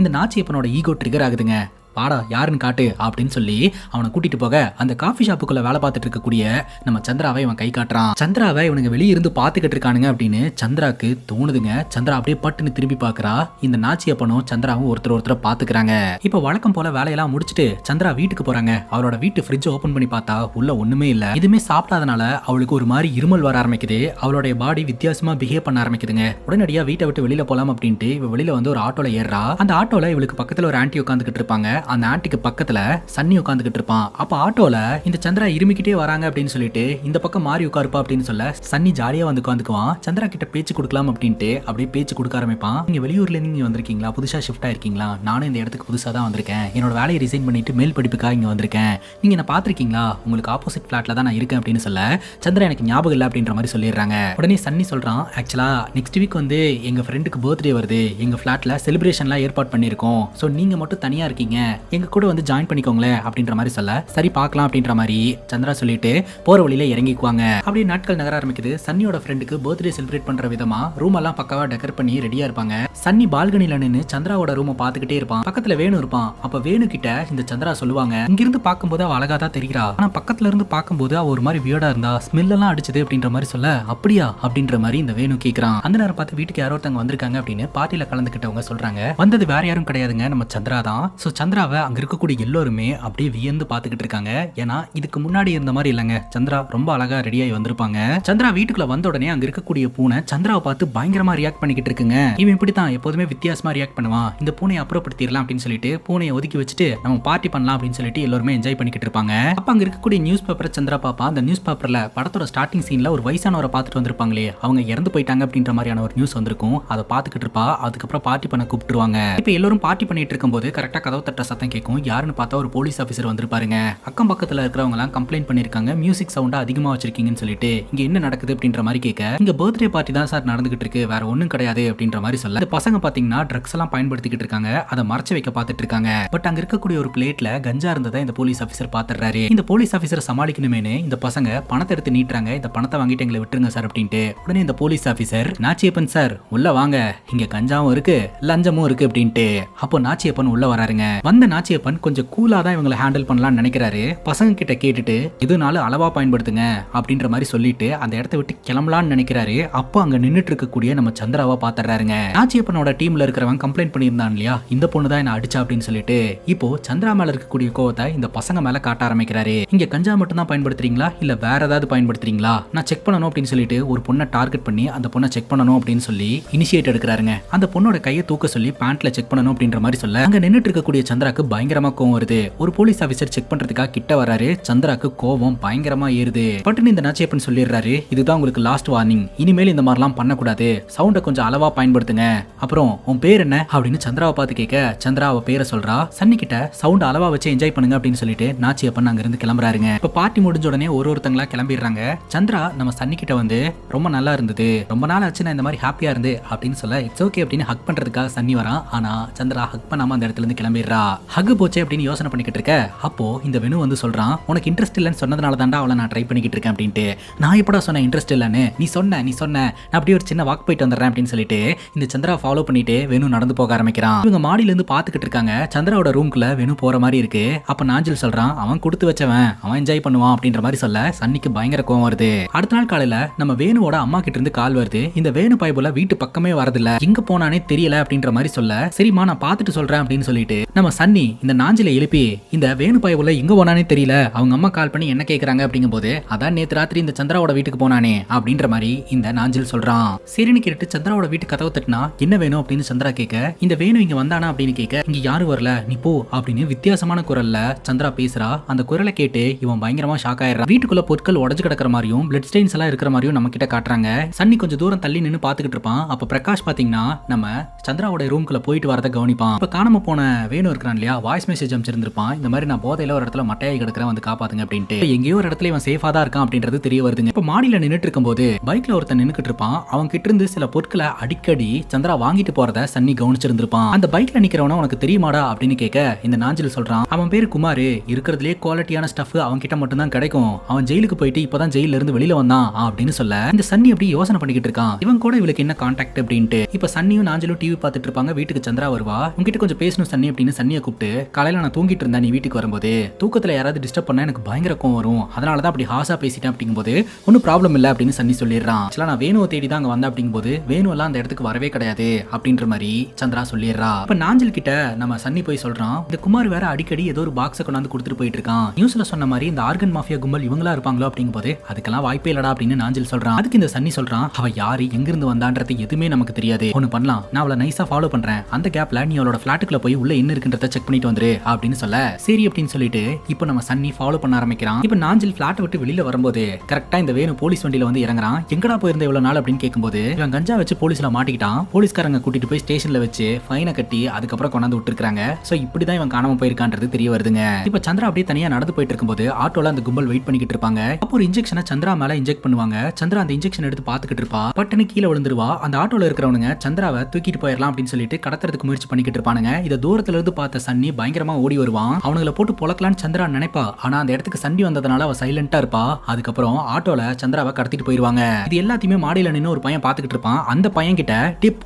இந்த நாச்சியப்பனோட ஈகோ ட்ரிகர் ஆகுதுங்க. வாடா யாருன்னு காட்டு அப்படின்னு சொல்லி அவனை கூட்டிட்டு போக அந்த காஃபி ஷாப்புக்குள்ள வேலை பார்த்துட்டு இருக்கக்கூடிய நம்ம சந்திராவை இவன் கை காட்டுறான். சந்திராவை இவனுங்க வெளியே இருந்து பாத்துக்கிட்டு இருக்கானுங்க அப்படின்னு சந்திராக்கு தோணுதுங்க. சந்திரா அப்படியே பட்டுன்னு திரும்பி பாக்குறா. இந்த நாச்சியப்பனும் சந்திராவும் ஒருத்தர் பாத்துக்கிறாங்க. இப்ப வழக்கம் போல வேலையெல்லாம் முடிச்சுட்டு சந்திரா வீட்டுக்கு போறாங்க. அவளோட வீட்டு ஃப்ரிட்ஜ் ஓபன் பண்ணி பார்த்தா உள்ள ஒண்ணுமே இல்ல. எதுவுமே சாப்பிடாதனால அவளுக்கு ஒரு மாதிரி இருமல் வர ஆரம்பிக்குது. அவளுடைய பாடி வித்தியாசமா பிஹேவ் பண்ண ஆரம்பிக்குதுங்க. உடனடியா வீட்டை விட்டு வெளியில போலாம் அப்படின்ட்டு இவ வெளியில வந்து ஒரு ஆட்டோல ஏறா. அந்த ஆட்டோல இவளுக்கு பக்கத்துல ஒரு ஆன்ட்டி உட்காந்துக்கிட்டு இருப்பாங்க. அந்த ஆண்டிக்கு பக்கத்துல சன்னி உட்காந்துக்கிட்டு இருப்பான். அப்ப ஆட்டோல இந்த சந்திரா இருமிக்கிட்டே வராங்க அப்படின்னு சொல்லிட்டு இந்த பக்கம் மாறி உட்காருப்பா அப்படின்னு சொல்ல சன்னி ஜாலியா வந்து உட்காந்துக்குவான். சந்திரா கிட்ட பேச்சு கொடுக்கலாம் அப்படின்ட்டு அப்படியே பேச்சு கொடுக்க ஆரம்பிப்பான். நீங்க வெளியூர்ல இருந்து இங்க வந்திருக்கீங்களா, புதுசா ஷிஃப்ட் ஆயிருக்கீங்களா, நானும் இந்த இடத்துக்கு புதுசா தான் வந்திருக்கேன், என்னோட வேலையை ரிசைன் பண்ணிட்டு மேல் படிப்புக்காக இங்க வந்திருக்கேன், நீங்க என்ன பாத்திருக்கீங்களா, உங்களுக்கு ஆப்போசிட் பிளாட்ல தான் நான் இருக்கேன் அப்படின்னு சொல்ல சந்திரா எனக்கு ஞாபகம் இல்லை அப்படின்ற மாதிரி சொல்லிடுறாங்க. உடனே சன்னி சொல்றான், ஆக்சுவலா நெக்ஸ்ட் வீக் வந்து எங்க ஃப்ரெண்டுக்கு பர்த்டே வருது, எங்க பிளாட்ல செலிப்ரேஷன்லாம் ஏற்பாடு பண்ணிருக்கோம், சோ நீங்க மட்டும் தனியா இருக்கீங்க, எங்க கூட வந்து ஜாயின் பண்ணிக்கோங்களேன் அப்படின்ற மாதிரி சொல்ல சரி பார்க்கலாம் அப்படின்ற மாதிரி சந்திரா சொல்லிட்டு போற வழியில இறங்கிக்குவாங்க. அப்படியே நாட்கள் நகர ஆரம்பிக்குது. சன்னியோட ஃப்ரெண்டுக்கு பர்த்டே செலிப்ரேட் பண்ற விதமா ரூம் எல்லாம் பக்காவா டெக்கர் பண்ணி ரெடியா இருப்பாங்க. சன்னி பால்கனில நின்னு சந்திராவோட ரூமை பார்த்துக்கிட்டே இருப்பான். பக்கத்துல வேணு இருப்பான். அப்ப வேணு கிட்ட இந்த சந்திரா சொல்லுவாங்க, இங்கிருந்து பார்க்கும்போது அவ அழகா தான் தெரிகிறா, ஆனா பக்கத்துல இருந்து பார்க்கும்போது அவ ஒரு மாதிரி வியர்டா இருந்தா, ஸ்மெல் எல்லாம் அடிச்சது அப்படின்ற மாதிரி சொல்ல அப்படியா அப்படின்ற மாதிரி இந்த வேணு கேக்குறான். அந்த நேரம் பார்த்து வீட்டுக்கு யாரோ ஒருத்தவங்க வந்திருக்காங்க அப்படின்னு பார்ட்டியில கலந்துக்கிட்டவங்க சொல்றாங்க. வந்தது வேற யாரும் கிடையாதுங்க, நம்ம சந்திரா தான். சோ சந்திராவை அங்க இருக்கக்கூடிய எல்லோருமே அப்படியே வியந்து பாத்துக்கிட்டு இருக்காங்க. ஏன்னா இதுக்கு முன்னாடி இருந்த மாதிரி இல்லங்க, சந்திரா ரொம்ப அழகா ரெடியாகி வந்திருப்பாங்க. சந்திரா வீட்டுக்குள்ள வந்த உடனே அங்க இருக்கக்கூடிய பூனை சந்திராவை பார்த்து பயங்கரமா ரியாக்ட் பண்ணிக்கிட்டு இருக்குங்க. இவன் இப்படித்தான் கஞ்சாவன் எப்போதுமே வித்தியாசமா ரியாக்ட் பண்ணுவான், இந்த பூனையை அப்புறப்படுத்திடலாம் அப்படின்னு சொல்லிட்டு பூனையை ஒதுக்கி வச்சுட்டு நம்ம பார்ட்டி பண்ணலாம் அப்படின்னு சொல்லிட்டு எல்லாருமே என்ஜாய் பண்ணிக்கிட்டு இருப்பாங்க. அப்ப அங்க இருக்கக்கூடிய நியூஸ் பேப்பரை சந்திரா பாப்பா. அந்த நியூஸ் பேப்பர்ல படத்தோட ஸ்டார்டிங் சீன்ல ஒரு வயசானவரை பார்த்துட்டு வந்திருப்பாங்களே, அவங்க இறந்து போயிட்டாங்க அப்படின்ற மாதிரியான ஒரு நியூஸ் வந்திருக்கும். அதை பார்த்துக்கிட்டு இருப்பா. அதுக்கப்புறம் பார்ட்டி பண்ண கூப்பிட்டுருவாங்க. இப்ப எல்லாரும் பார்ட்டி பண்ணிட்டு இருக்கும்போது கரெக்டா கதவு தட்ட சத்தம் கேட்கும். யாருன்னு பார்த்தா ஒரு போலீஸ் ஆஃபீஸர் வந்திருப்பாருங்க. அக்கம் பக்கத்துல இருக்கிறவங்க எல்லாம் கம்ப்ளைண்ட் பண்ணிருக்காங்க, மியூசிக் சவுண்டா அதிகமா வச்சிருக்கீங்கன்னு சொல்லிட்டு. இங்க என்ன நடக்குது அப்படின்ற மாதிரி கேட்க, இங்க பர்த்டே பார்ட்டி தான் சார் நடந்துகிட்டு இருக்கு, வேற ஒண்ணும் கிடையாது அப்படின்ற மாதிரி சொல்ல, இந்த பசங்க பாத்தீங்கன்னா ட்ரக்ஸ் எல்லாம் பயன்படுத்திக்கிட்டு இருக்காங்க, அதை மறைச்சு வைக்க பார்த்துட்டு இருக்காங்க. பட் அங்க இருக்கக்கூடிய ஒரு பிளேட்ல கஞ்சா இருந்ததை இந்த போலீஸ் ஆஃபீஸர் பாத்துறாரு. இந்த போலீஸ் ஆஃபீஸர் சமாளிக்கணுமேனு இந்த பசங்க பணத்தை எடுத்து நீட்டுறாங்க. இந்த பணத்தை வாங்கிட்டு எங்களை விட்டுருங்க சார் அப்படின்ட்டு. உடனே இந்த போலீஸ் ஆஃபீஸர், நாச்சியப்பன் சார் உள்ள வாங்க, இங்க கஞ்சாவும் இருக்கு லஞ்சமும் இருக்கு அப்படின்ட்டு. அப்போ நாச்சியப்பன் உள்ள வராருங்க. வந்த நாச்சியப்பன் கொஞ்சம் கூலா தான் இவங்களை ஹேண்டில் பண்ணலாம்னு நினைக்கிறாரு. பசங்க கிட்ட கேட்டுட்டு எதுனாலும் அளவா பயன்படுத்துங்க அப்படின்ற மாதிரி சொல்லிட்டு அந்த இடத்த விட்டு கிளம்பலான்னு நினைக்கிறாரு. அப்போ அங்க நின்னுட்டு இருக்கக்கூடிய நம்ம சந்திராவை பாத்துறாருங்க. நாச்சியப்பனோட டீம்ல இருக்கிறவன் கம்ப்ளைண்ட் பண்ணியிருந்தான் இல்லையா, இந்த பொண்ணு தான் என்ன அடிச்சா அப்படின்னு சொல்லிட்டு. இப்போ சந்திரா மேல இருக்கக்கூடிய கோவத்தை இந்த பசங்க மேல காட்ட ஆரம்பிக்கிறாரு. இங்க கஞ்சா மட்டும் தான் பயன்படுத்துறீங்களா இல்ல வேற ஏதாவது பயன்படுத்துறீங்களா, நான் செக் பண்ணணும் அப்படின்னு சொல்லிட்டு ஒரு பொண்ணை டார்கெட் பண்ணி அந்த பொண்ணை செக் பண்ணணும் அப்படின்னு சொல்லி இனிஷியேட் எடுக்கிறாருங்க. அந்த பொண்ணோட கையை தூக்க சொல்லி பேண்ட்ல செக் பண்ணணும் அப்படின்ற மாதிரி சொல்ல, அங்க நின்னுட்டு இருக்கக்கூடிய சந்திராக்கு பயங்கரமா கோவம் வருது. ஒரு போலீஸ் ஆபீசர் செக் பண்றதுக்காக கிட்ட வராரு. சந்திராக்கு கோவம் பயங்கரமா ஏறுது. பட்டுன்னு இந்த நாச்சியப்பன் சொல்லிடுறாரு, இதுதான் உங்களுக்கு லாஸ்ட் வார்னிங், இனிமேல் இந்த மாதிரிலாம் பண்ணக்கூடாது, சவுண்டை கொஞ்சம் அளவா பயன்படுத்துங்க. அப்புறம் உன் பேர் என்ன அப்படின்னு சந்திராவை பார்த்து கேட்க, சந்திரா அவ பேரை சொல்றா. சன்னி கிட்ட சவுண்ட் அளவா வச்சு என்ஜாய் பண்ணுங்க அப்படின்னு சொல்லிட்டு நாச்சியப்பன் அங்க இருந்து கிளம்புறாருங்க. இப்ப பார்ட்டி முடிஞ்ச உடனே ஒருத்தங்களா கிளம்பிடுறாங்க. சந்திரா நம்ம சன்னி கிட்ட வந்து ரொம்ப நல்லா இருந்தது, ரொம்ப நாள் ஆச்சு நான் இந்த மாதிரி ஹாப்பியா இருந்து அப்படின்னு சொல்ல, இட்ஸ் ஓகே அப்படின்னு ஹக் பண்றதுக்காக சன்னி வரான். ஆனா சந்திரா ஹக் பண்ணாம அந்த இடத்துல இருந்து கிளம்பிடுறா. ஹக் போச்சே அப்படின்னு யோசனை பண்ணிக்கிட்டு இருக்க, அப்போ இந்த வெனு வந்து சொல்றான், உனக்கு இன்ட்ரெஸ்ட் இல்லைன்னு சொன்னதுனால தாண்டா அவளை நான் ட்ரை பண்ணிக்கிட்டு இருக்கேன் அப்படின்ட்டு. நான் எப்படா சொன்னேன் இன்ட்ரெஸ்ட் இல்லைன்னு, நீ சொன்ன நான் அப்படியே ஒரு சின்ன வாக் போயிட்டு வந்துடுறேன் அப்படின்னு சொல்லிட்டு இந்த சந்திரா ஃபாலோ பண்ணிட்டு வேணு நடந்து போக ஆரம்பிக்கிறான். இவங்க மாடியில இருந்து பாத்துக்கிட்டு இருக்காங்க. சந்திராவோட ரூம்குள்ள வேணு போற மாதிரி இருக்கு. அப்ப நாஞ்சில் சொல்றான், அவன் கொடுத்து வச்சவன், அவன் என்ஜாய் பண்ணுவான் அப்படின்ற மாதிரி சொல்ல சன்னிக்கு பயங்கர கோவம் வருது. அடுத்த நாள் காலையில நம்ம வேணுவோட அம்மா கிட்ட இருந்து கால் வருது. இந்த வேணு பைபுல வீட்டு பக்கமே வரதில்ல, எங்க போனானே தெரியல அப்படின்ற மாதிரி சொல்ல, சரிம்மா நான் பாத்துட்டு சொல்றேன் அப்படின்னு சொல்லிட்டு நம்ம சன்னி இந்த நாஞ்சில எழுப்பி, இந்த வேணு பைபுல எங்க போனானே தெரியல, அவங்க அம்மா கால் பண்ணி என்ன கேக்குறாங்க அப்படிங்கும் போது, அதான் நேத்து ராத்திரி இந்த சந்திராவோட வீட்டுக்கு போனானே அப்படின்ற மாதிரி இந்த நாஞ்சில் சொல்றான். சரின்னு கேட்டு சந்திராவோட வீட்டு கதவை தட்டினா என்ன வேணும் அப்படின்னு சந்திரா கேட்க, இந்த வேணு இங்க வந்தானா அப்படின்னு கேட்க, இங்க யாரும் வரல நீ போ அப்படின்னு வித்தியாசமான குரல்ல சந்திரா பேசுறா. அந்த குரலை கேட்டு இவன் பயங்கரமா ஷாக் ஆயிடுறான். வீட்டுக்குள்ள பொருட்கள் உடஞ்சு கிடக்கிற மாதிரியும் பிளட் ஸ்டெயின்ஸ் எல்லாம் இருக்கிற மாதிரியும் நம்ம கிட்ட காட்டுறாங்க. சன்னி கொஞ்சம் தூரம் தள்ளி நின்னு பாத்துக்கிட்டு இருப்பான். அப்ப பிரகாஷ் பாத்தீங்கன்னா நம்ம சந்திராவோட ரூம்குள்ள போயிட்டு வரத கவனிப்பான். இப்ப காணாம போன வேணு இருக்கிறான் இல்லையா, வாய்ஸ் மெசேஜ் அமைச்சிருந்திருப்பான், இந்த மாதிரி நான் போதையில ஒரு இடத்துல மட்டையாகி கிடக்கிறேன் வந்து காப்பாத்துங்க அப்படின்ட்டு. எங்கேயோ ஒரு இடத்துல இவன் சேஃபா தான் இருக்கான் அப்படின்றது தெரிய வருதுங்க. இப்ப மாடியில நின்னுட்டு இருக்கும்போது பைக்ல ஒருத்தன் நின்னுக்கிட்டு இருப்பான். அவன் கிட்ட இருந்து சில பொருட்களை அடிக்கடி சந்திரா வாங்கிட்டு போறத சன்னி கவனிச்சிருந்திருப்பான். அந்த பைக்ல நிக்கிறவன உனக்கு தெரியுமாடா அப்படின்னு கேட்க, இந்த நாஞ்சில் சொல்றான், அவன் பேரு குமார், இருக்கிறதுலே குவாலிட்டியான ஸ்டஃப் அவன் கிட்ட மட்டும் தான் கிடைக்கும், அவன் ஜெயிலுக்கு போயிட்டு இப்பதான் ஜெயில இருந்து வெளியில வந்தான் அப்படின்னு சொல்ல, இந்த சன்னி அப்படி யோசனை பண்ணிக்கிட்டு இருக்கான், இவன் கூட இவளுக்கு என்ன கான்டாக்ட் அப்படின்ட்டு. இப்ப சன்னியும் நாஞ்சிலும் டிவி பார்த்துட்டு இருப்பாங்க. வீட்டுக்கு சந்திரா வருவா. உங்ககிட்ட கொஞ்சம் பேசணும் சன்னி அப்படின்னு சன்னியை கூப்பிட்டு, காலையில நான் தூங்கிட்டு இருந்தேன், நீ வீட்டுக்கு வரும்போது தூக்கத்துல யாராவது டிஸ்டர்ப் பண்ணா எனக்கு பயங்கர கோவம் வரும், அதனாலதான் அப்படி ஹாசா பேசிட்டேன் அப்படிங்கும்போது ஒன்னும் ப்ராப்ளம் இல்ல அப்படின்னு சன்னி சொல்லிடுறான். நான் வேணுவை தேடி தான் அங்க வந்தேன் அப்படிங்கும்போது வேணு எல்லாம் அந்த இடத்துக்கு வரவே கிடையாது அப்படின்ற மாதிரி சந்திரா சொல்லிடுறா. இப்ப நாஞ்சில் கிட்ட நம்ம சன்னி போய் சொல்றான், இந்த குமார் வேற அடிக்கடி ஏதோ ஒரு பாக்ஸை கொண்டாந்து கொடுத்துட்டு போயிட்டு இருக்கான், நியூஸ்ல சொன்ன மாதிரி இந்த ஆர்கன் மாஃபியா கும்பல் இவங்களா இருப்பாங்களோ அப்படிங்கும்போது அதுக்கெல்லாம் வாய்ப்பே இல்லடா அப்படின்னு நாஞ்சில் சொல்றான். அதுக்கு இந்த சன்னி சொல்றான், அவ யாரு எங்க இருந்து வந்தான்றது எதுவுமே நமக்கு தெரியாது, ஒன்னு பண்ணலாம், நான் அவளை நைஸா ஃபாலோ பண்றேன், அந்த கேப்ல நீ அவளோட பிளாட்டுக்குள்ள போய் உள்ள என்ன இருக்குன்றத செக் பண்ணிட்டு வந்துரு அப்படின்னு சொல்ல, சரி அப்படின்னு சொல்லிட்டு இப்போ நம்ம சன்னி ஃபாலோ பண்ண ஆரம்பிக்கிறான். இப்போ நாஞ்சில் பிளாட்டை விட்டு வெளியில வரும்போது கரெக்டா இந்த வேணு போலீஸ் வண்டியில வந்து இறங்குறான். எங்கடா போயிருந்த இவ்வளவு நாள் அப்படின்னு கேட்கும்போது, இவன் கஞ்சா வச்சு போலீஸ்ல மாட்டிக்கிட்டான், போலீஸ்காரங்க கூட்டிட்டு போய் ஸ்டேஷன்ல வச்சு ஃபைனை கட்டி அதுக்கப்புறம் கொண்டாந்து விட்டுருக்காங்க. சோ இப்படிதான் இவன் காணாம போயிருக்கான்றது தெரிய வருதுங்க. இப்ப சந்திரா அப்படியே தனியா நடந்து போயிட்டு இருக்கும்போது ஆட்டோல அந்த கும்பல் வெயிட் பண்ணிக்கிட்டு இருப்பாங்க. அப்போ ஒரு இன்ஜெக்ஷனை சந்திரா மேல இன்ஜெக்ட் பண்ணுவாங்க. சந்திரா அந்த இன்ஜெக்ஷன் எடுத்து பாத்துக்கிட்டு இருப்பா. பட்டுன்னு கீழே விழுந்துருவா. அந்த ஆட்டோல இருக்கிறவனுங்க சந்திராவை தூக்கிட்டு போயிடலாம் அப்படின்னு சொல்லிட்டு கடத்துறதுக்கு முயற்சி பண்ணிக்கிட்டு இருப்பானுங்க. இதை தூரத்துல இருந்து பார்த்த சன்னி பயங்கரமா ஓடி வருவான். அவனுங்களை போட்டு பொளக்கலான்னு சந்திரா நினைப்பா. ஆனா அந்த இடத்துக்கு சன்னி வந்ததுனால அவ சைலண்டா இருப்பா. அதுக்கப்புறம் ஆட்டோல சந்திராவை கடத்திட்டு போயிருவாங்க. இது எல்லாத்தையுமே மாடியில நின்னு ஒரு பையன் பாத்துக்கிட்டு இருப்பான். அந்த பையன் கிட்ட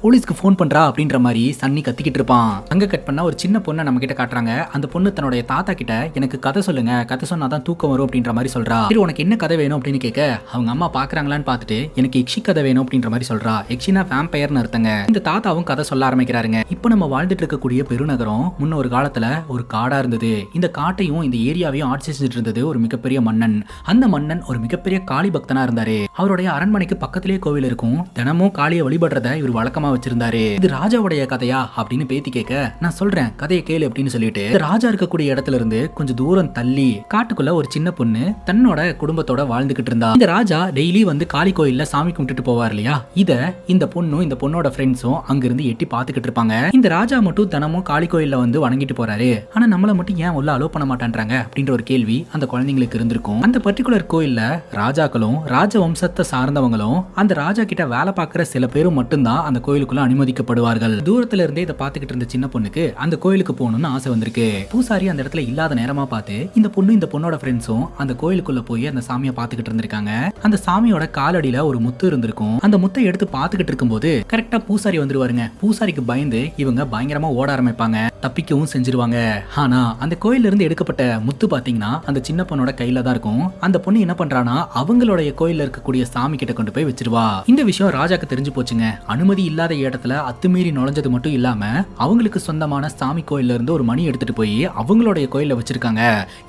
போலீஸ்க்கு போன் பண்றா அப்படின்ற மாதிரி சன்னி கத்திக்கிட்டு இருப்பான். அங்க கட் பண்ணா ஒரு சின்ன பொண்ணை நம்ம கிட்ட காட்டுறாங்க. அந்த பொண்ணு தன்னுடைய தாத்தா கிட்ட எனக்கு கதை சொல்லுங்க, கதை சொன்னாதான் தூக்கம் வரும் அப்படின்ற மாதிரி சொல்றா. சரி உனக்கு என்ன கதை வேணும் அப்படின்னு கேட்க, அவங்க அம்மா பாக்குறாங்களான்னு பார்த்துட்டு எனக்கு எக்ஷி கதை வேணும் அப்படின்ற மாதிரி சொல்றா. எக்ஷினா வேம்பயர்னு அர்த்தங்க. இந்த தாத்தாவும் கதை சொல்ல ஆரம்பிக்கிறாருங்க. இப்போ நம்ம வாழ்ந்துட்டு இருக்கக்கூடிய பெருநகரம் முன்ன ஒரு காலத்துல ஒரு காடா இருந்தது. இந்த காட்டையும் இந்த ஏரியாவையும் ஆட்சி செஞ்சுட்டு இருந்தது ஒரு மிகப்பெரிய மன்னன். அந்த மன்னன் ஒரு மிகப்பெரிய காளி பக்தனா இருந்தாரு. அவருடைய அரண்மனைக்கு பக்கத்திலேயே கோவில் இருக்கும். தினமும் காளியை வழிபடுறத இவர் வழக்கமா வச்சிருந்தாரு. இருந்தாரு. இது ராஜாவுடைய கதையா அப்படின்னு பேத்தி கேட்க, நான் சொல்றேன் கதையை கேளு அப்படின்னு சொல்லிட்டு ராஜா இருக்கக்கூடிய இடத்துல இருந்து கொஞ்சம் தூரம் தள்ளி காட்டுக்குள்ள ஒரு சின்ன பொண்ணு தன்னோட குடும்பத்தோட வாழ்ந்துகிட்டு இருந்தா. இந்த ராஜா டெய்லி வந்து காளி கோயில்ல சாமி கும்பிட்டுட்டு போவார் இல்லையா, இத இந்த பொண்ணும் இந்த பொண்ணோட ஃப்ரெண்ட்ஸும் அங்கிருந்து எட்டி பாத்துக்கிட்டு இருப்பாங்க. இந்த ராஜா மட்டும் தினமும் காளி கோயில்ல வந்து வணங்கிட்டு போறாரு, ஆனா நம்மள மட்டும் ஏன் உள்ள அலோ பண்ண மாட்டான்றாங்க அப்படின்ற ஒரு கேள்வி அந்த குழந்தைங்களுக்கு இருந்திருக்கும். அந்த பர்டிகுலர் கோயில்ல ராஜாக்களும் ராஜ வம்சத்தை சார்ந்தவங்களும் அந்த ராஜா கிட்ட வேலை பார்க்கிற சில பேரும் மட்டும்தான் அந்த கோயிலுக்குள்ள அனுமதிக்கப்படுவார்கள். தூரத்துல இருந்தே இதை பாத்துக்கிட்டு இருந்த சின்ன பொண்ணுக்கு அந்த கோயிலுக்கு போகணும்னு ஆசை வந்திருக்கு. பூசாரி அந்த இடத்துல இல்லாத நேரமா பார்த்து இந்த பொண்ணு இந்த பொண்ணோட ஃப்ரெண்ட்ஸும் அந்த கோயிலுக்குள்ள போய் அந்த சாமியை பாத்துக்கிட்டு இருந்திருக்காங்க. அந்த சாமியோட காலடியில ஒரு முத்து இருந்திருக்கும். அந்த முத்தை எடுத்து பாத்துக்கிட்டு இருக்கும்போது கரெக்டா பூசாரி வந்துருவாருங்க. பூசாரிக்கு பயந்து இவங்க பயங்கரமா ஓட ஆரம்பிப்பாங்க, தப்பிக்கவும் செஞ்சிருவாங்க. ஆனா அந்த கோயில இருந்து எடுக்கப்பட்ட முத்து பாத்தீங்கன்னா அந்த சின்ன பொண்ணோட கையில தான் இருக்கும். அந்த பொண்ணு என்ன பண்றானா அவங்களுடைய கோயில்ல இருக்கக்கூடிய சாமி கிட்ட கொண்டு போய் வச்சிருவா. இந்த விஷயம் ராஜாக்கு தெரிஞ்சு போச்சுங்க. அனுமதி இல்லாத இடத்துல அத்துமீறி நுழைஞ்சது மட்டும் இல்லாம அவங்களுக்கு சொந்தமான சாமி கோயில்ல இருந்து ஒரு மணி எடுத்துட்டு போய் அவங்களுடைய கோயில்ல வச்சிருக்காங்க.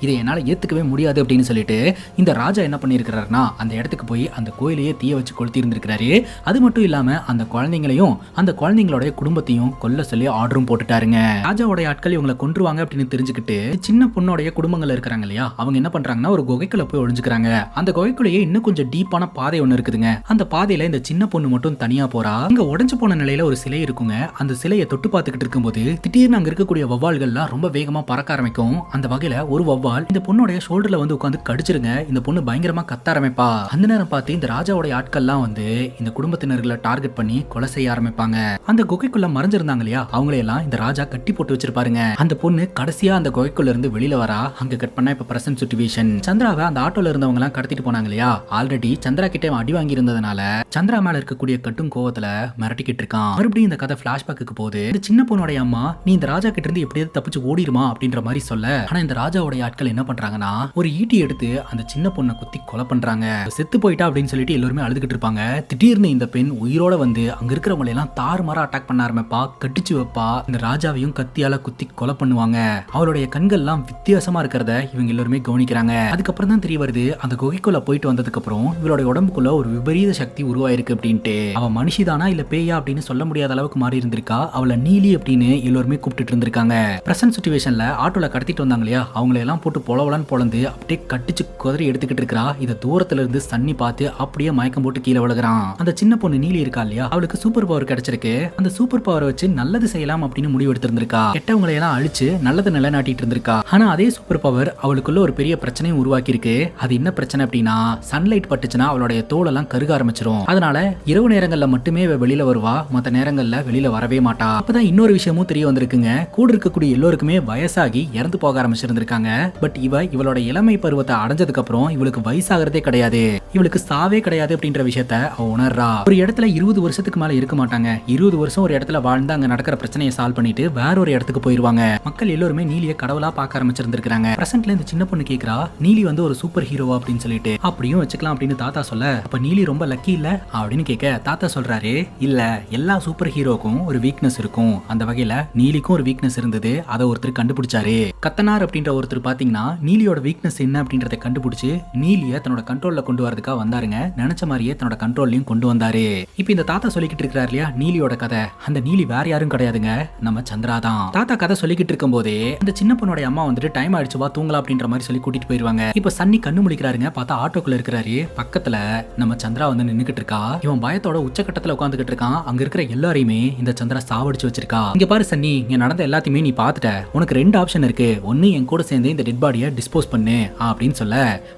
இதை என்னால ஏத்துக்கவே முடியாது அப்படின்னு சொல்லிட்டு இந்த ராஜா என்ன பண்ணிருக்கிறாருன்னா அந்த இடத்துக்கு போய் அந்த கோயிலையே தீய வச்சு கொளுத்தி இருந்திருக்கிறாரு. அது மட்டும் இல்லாம அந்த குழந்தைங்களையும் அந்த குழந்தைங்களுடைய குடும்பத்தையும் கொல்ல சொல்லி ஆர்டரும் போட்டுட்டாருங்க. ராஜாவோட ஆட்கள் இவங்களை கொன்றுவாங்க அப்படின்னு தெரிஞ்சுக்கிட்டு சின்ன பொண்ணோடைய குடும்பங்கள் இருக்கிறாங்க இல்லையா, அவங்க என்ன பண்றாங்கன்னா ஒரு குகைக்குள்ள போய் ஒளிஞ்சுக்கிறாங்க. அந்த குகைக்குள்ளேயே இன்னும் கொஞ்சம் டீப்பான பாதை ஒண்ணு இருக்குதுங்க. அந்த பாதையில இந்த சின்ன பொண்ணு மட்டும் தனியா போறா. அங்க உடைஞ்சு போன நிலையில ஒரு சிலை இருக்குங்க. அந்த சிலையை தொட்டு பார்த்துக்கிட்டு இருக்கும்போது திடீர்னு அங்க இருக்கக்கூடிய வவ்வால்கள்லாம் ரொம்ப வேகமா பறக்க ஆரம்பிக்கும். அந்த வகையில ஒரு வவ்வால் இந்த பொண்ணோட ஷோல்டர்ல வந்து உட்காந்து கடிச்சிருங்க. இந்த பொண்ணு பயங்கரமா கத்த ஆரம்பிப்பா. அந்த நேரம் பார்த்து இந்த ராஜாவோட ஆட்கள்லாம் வந்து இந்த குடும்பத்தினர்களை டார்கெட் பண்ணி கொலை செய்ய ஆரம்பிப்பாங்க. அந்த குகைக்குள்ள மறைஞ்சிருந்தாங்க இல்லையா, அவங்களையெல்லாம் இந்த ராஜா கட்டி போட்டு வச்சிருப்பாருங்க. அந்த பொண்ணு கடைசியா அந்த குகைக்குள்ள இருந்து வெளியில வரா. அங்க கட் பண்ணா இப்ப பிரசன்ட் சிச்சுவேஷன். சந்திராவை அந்த ஆட்டோல இருந்தவங்க எல்லாம் கடத்திட்டு போனாங்க இல்லையா, ஆல்ரெடி சந்திரா கிட்ட அடி வாங்கி இருந்ததுனால சந்திரா மேல இருக்கக்கூடிய கட்டும் கோவத்துல மிரட்டிக்கிட்டு இருக்கான். மறுபடியும் இந்த கதை பிளாஷ்பேக்கு போகுது. இந்த சின்ன பொண்ணோட அம்மா நீ இந்த ராஜா கிட்ட இருந்து எப்படியாவது தப்பிச்சு ஓடிடுமா அப்படின்ற மாதிரி சொல்ல, ஆனா இந்த ராஜாவோட ஆட்கள் என்ன பண்றாங்கன்னா ஒரு ஈட்டி எடுத்து அந்த சின்ன பொண்ணை குத்தி கொலை பண்றாங்க. செத்து போயிட்டா அப்படின்னு சொல்லிட்டு எல்லாருமே அழுதுகிட்டு இருப்பாங்க. திடீர்னு இந்த பெண் உயிரோட வந்து அங்க இருக்கிறவங்களை எல்லாம் தாறுமாறா அட்டாக் பண்ண ஆரம்பிப்பா, கட்டிச்சு வைப்பா. இந்த ராஜாவையும் கத்தியால குத்தி கொலை பண்ணுவாங்க. அவருடைய கண்கள் எல்லாம் வித்தியாசமா இருக்கிறத இவங்க எல்லாருமே கவனிக்கிறாங்க. அதுக்கப்புறம் தான் தெரிய வருது அந்த குகைக்குள்ள போயிட்டு வந்ததுக்கு அப்புறம் இவருடைய உடம்புக்குள்ள ஒரு விபரீத சக்தி உருவாயிருக்கு அப்படின்ட்டு. அவ மனுஷிதானா இல்ல பேயா அப்படின்னு சொல்ல முடியாத அளவுக்கு மாறி இருந்திருக்கா. அவளை நீலி அப்படின்னு எல்லாருமே கூப்பிட்டு இருந்திருக்காங்க. பிரசன்ட் சிச்சுவேஷன்ல ஆட்டோல கடத்திட்டு வந்தாங்க இல்லையா, அவங்களை எல்லாம் போட்டு பொலவலன்னு பொழந்து அப்படியே கட்டிச்சு குதிரை எடுத்துக்கிட்டு இருக்கா. இதை தூரத்துல இருந்து சன்னி பார்த்து அப்படியே மயக்கம் போட்டு கீழே விழுகிறான். அந்த சின்ன பொண்ணு நீலி இருக்கா இல்லையா, அவளுக்கு சூப்பர் பவர் கிடைச்சிருக்கு. அந்த சூப்பர் பவரை வச்சு நல்லது செய்யலாம் அப்படின்னு முடிவு எடுத்திருந்திருக்கா. கெட்டவங்களை எல்லாம் அழிச்சு நல்லதை நிலைநாட்டிட்டு இருந்திருக்கா. ஆனா அதே சூப்பர் பவர் அவளுக்குள்ள ஒரு பெரிய பிரச்சனையும் உருவாக்கி இருக்கு. அது என்ன பிரச்சனை அப்படின்னா சன்லைட் பட்டுச்சுன்னா அவளுடைய தோலெல்லாம் கருக ஆரம்பிச்சிரும். அதனால இரவு நேரங்கள்ல மட்டுமே வெளியில வருவா, மற்ற நேரங்கள்ல வெளியில வரவே மாட்டா. அப்பதான் இன்னொரு விஷயமும் தெரிய வந்திருக்குங்க. கூட இருக்கக்கூடிய எல்லோருக்குமே வயசாகி இறந்து போக ஆரம்பிச்சிருந்திருக்காங்க. பட் இவளோட இளமை பருவத்தை அடைஞ்சதுக்கு அப்புறம் இவளுக்கு வயசாகிறதே கிடையாது, இவளுக்கு சாவே கிடையாது அப்படின்ற விஷயத்த அவ உணர்றா. ஒரு இடத்துல 20 வருஷத்துக்கு மேல இருக்க மாட்டாங்க. 20 வருஷம் ஒரு இடத்துல வாழ்ந்து அங்க நடக்கிற பிரச்சனையை சால்வ் பண்ணிட்டு வேற ஒரு இடத்துக்கு போயிருவாங்க. மக்கள் எல்லாருமே நீலியை கடவுளா பார்க்க ஆரம்பிச்சிருந்திருக்காங்க. பிரசன்ட்ல இந்த சின்ன பொண்ணு கேக்குறா நீலி வந்து ஒரு சூப்பர் ஹீரோவா அப்படின்னு சொல்லிட்டு. அப்படியும் வச்சுக்கலாம் அப்படின்னு தாத்தா சொல்ல, அப்ப நீலி ரொம்ப லக்கி இல்ல அப்படின்னு கேட்க தாத்தா சொல்றாரு, இல்ல எல்லா சூப்பர் ஹீரோக்கும் ஒரு வீக்னஸ் இருக்கும். அந்த வகையில நீலிக்கும் ஒரு வீக்னஸ் இருந்தது, அதை ஒருத்தர் கண்டுபிடிச்சாரு. கத்தனார் அப்படின்ற ஒருத்தர் பாத்தீங்கன்னா நீலியோட வீக்னஸ் என்ன அப்படின்றத கண்டுபிடிச்சு நீலிய தன்னோட கண்ட்ரோல்ல கொண்டு வரதுக்காக வந்தாருங்க. நினைச்ச மாதிரியே தன்னோட கண்ட்ரோல்லையும் கொண்டு வந்தாரு. இப்ப இந்த தாத்தா சொல்லிக்கிட்டு இருக்காரு இல்லையா நீலியோட கதை, அந்த நீலி வேற யாரும் கிடையாதுங்க, நம்ம சந்திரா தான். தாத்தா கதை சொல்லிக்கிட்டு இருக்கும் போதே அந்த சின்ன பொண்ணோட அம்மா வந்துட்டு டைம் ஆயிடுச்சு வா தூங்கலாம் அப்படின்ற மாதிரி சொல்லி கூட்டிட்டு போயிருவாங்க. இப்ப சன்னி கண்ணு முழிக்கிறாருங்க, பார்த்தா ஆட்டோக்குள்ள இருக்கிறாரு. பக்கத்துல நம்ம சந்திரா வந்து நின்னுக்கிட்டு இருக்கா. இவன் பயத்தோட உச்சக்கட்டத்துல உட்காந்துக்கிட்டு இருக்கான். அங்க இருக்கிற எல்லாரையுமே இந்த சந்திரா சாவடிச்சு வச்சிருக்கா. இங்க பாரு சன்னி, இங்க நடந்த எல்லாத்தையுமே நீ பாத்துட்ட, உனக்கு 2 ஆப்ஷன் இருக்கு. ஒன்னு என் கூட சேர்ந்து இந்த டெட் பாடியை டிஸ்போஸ் பண்ணு அப்படின்னு சொல்ல,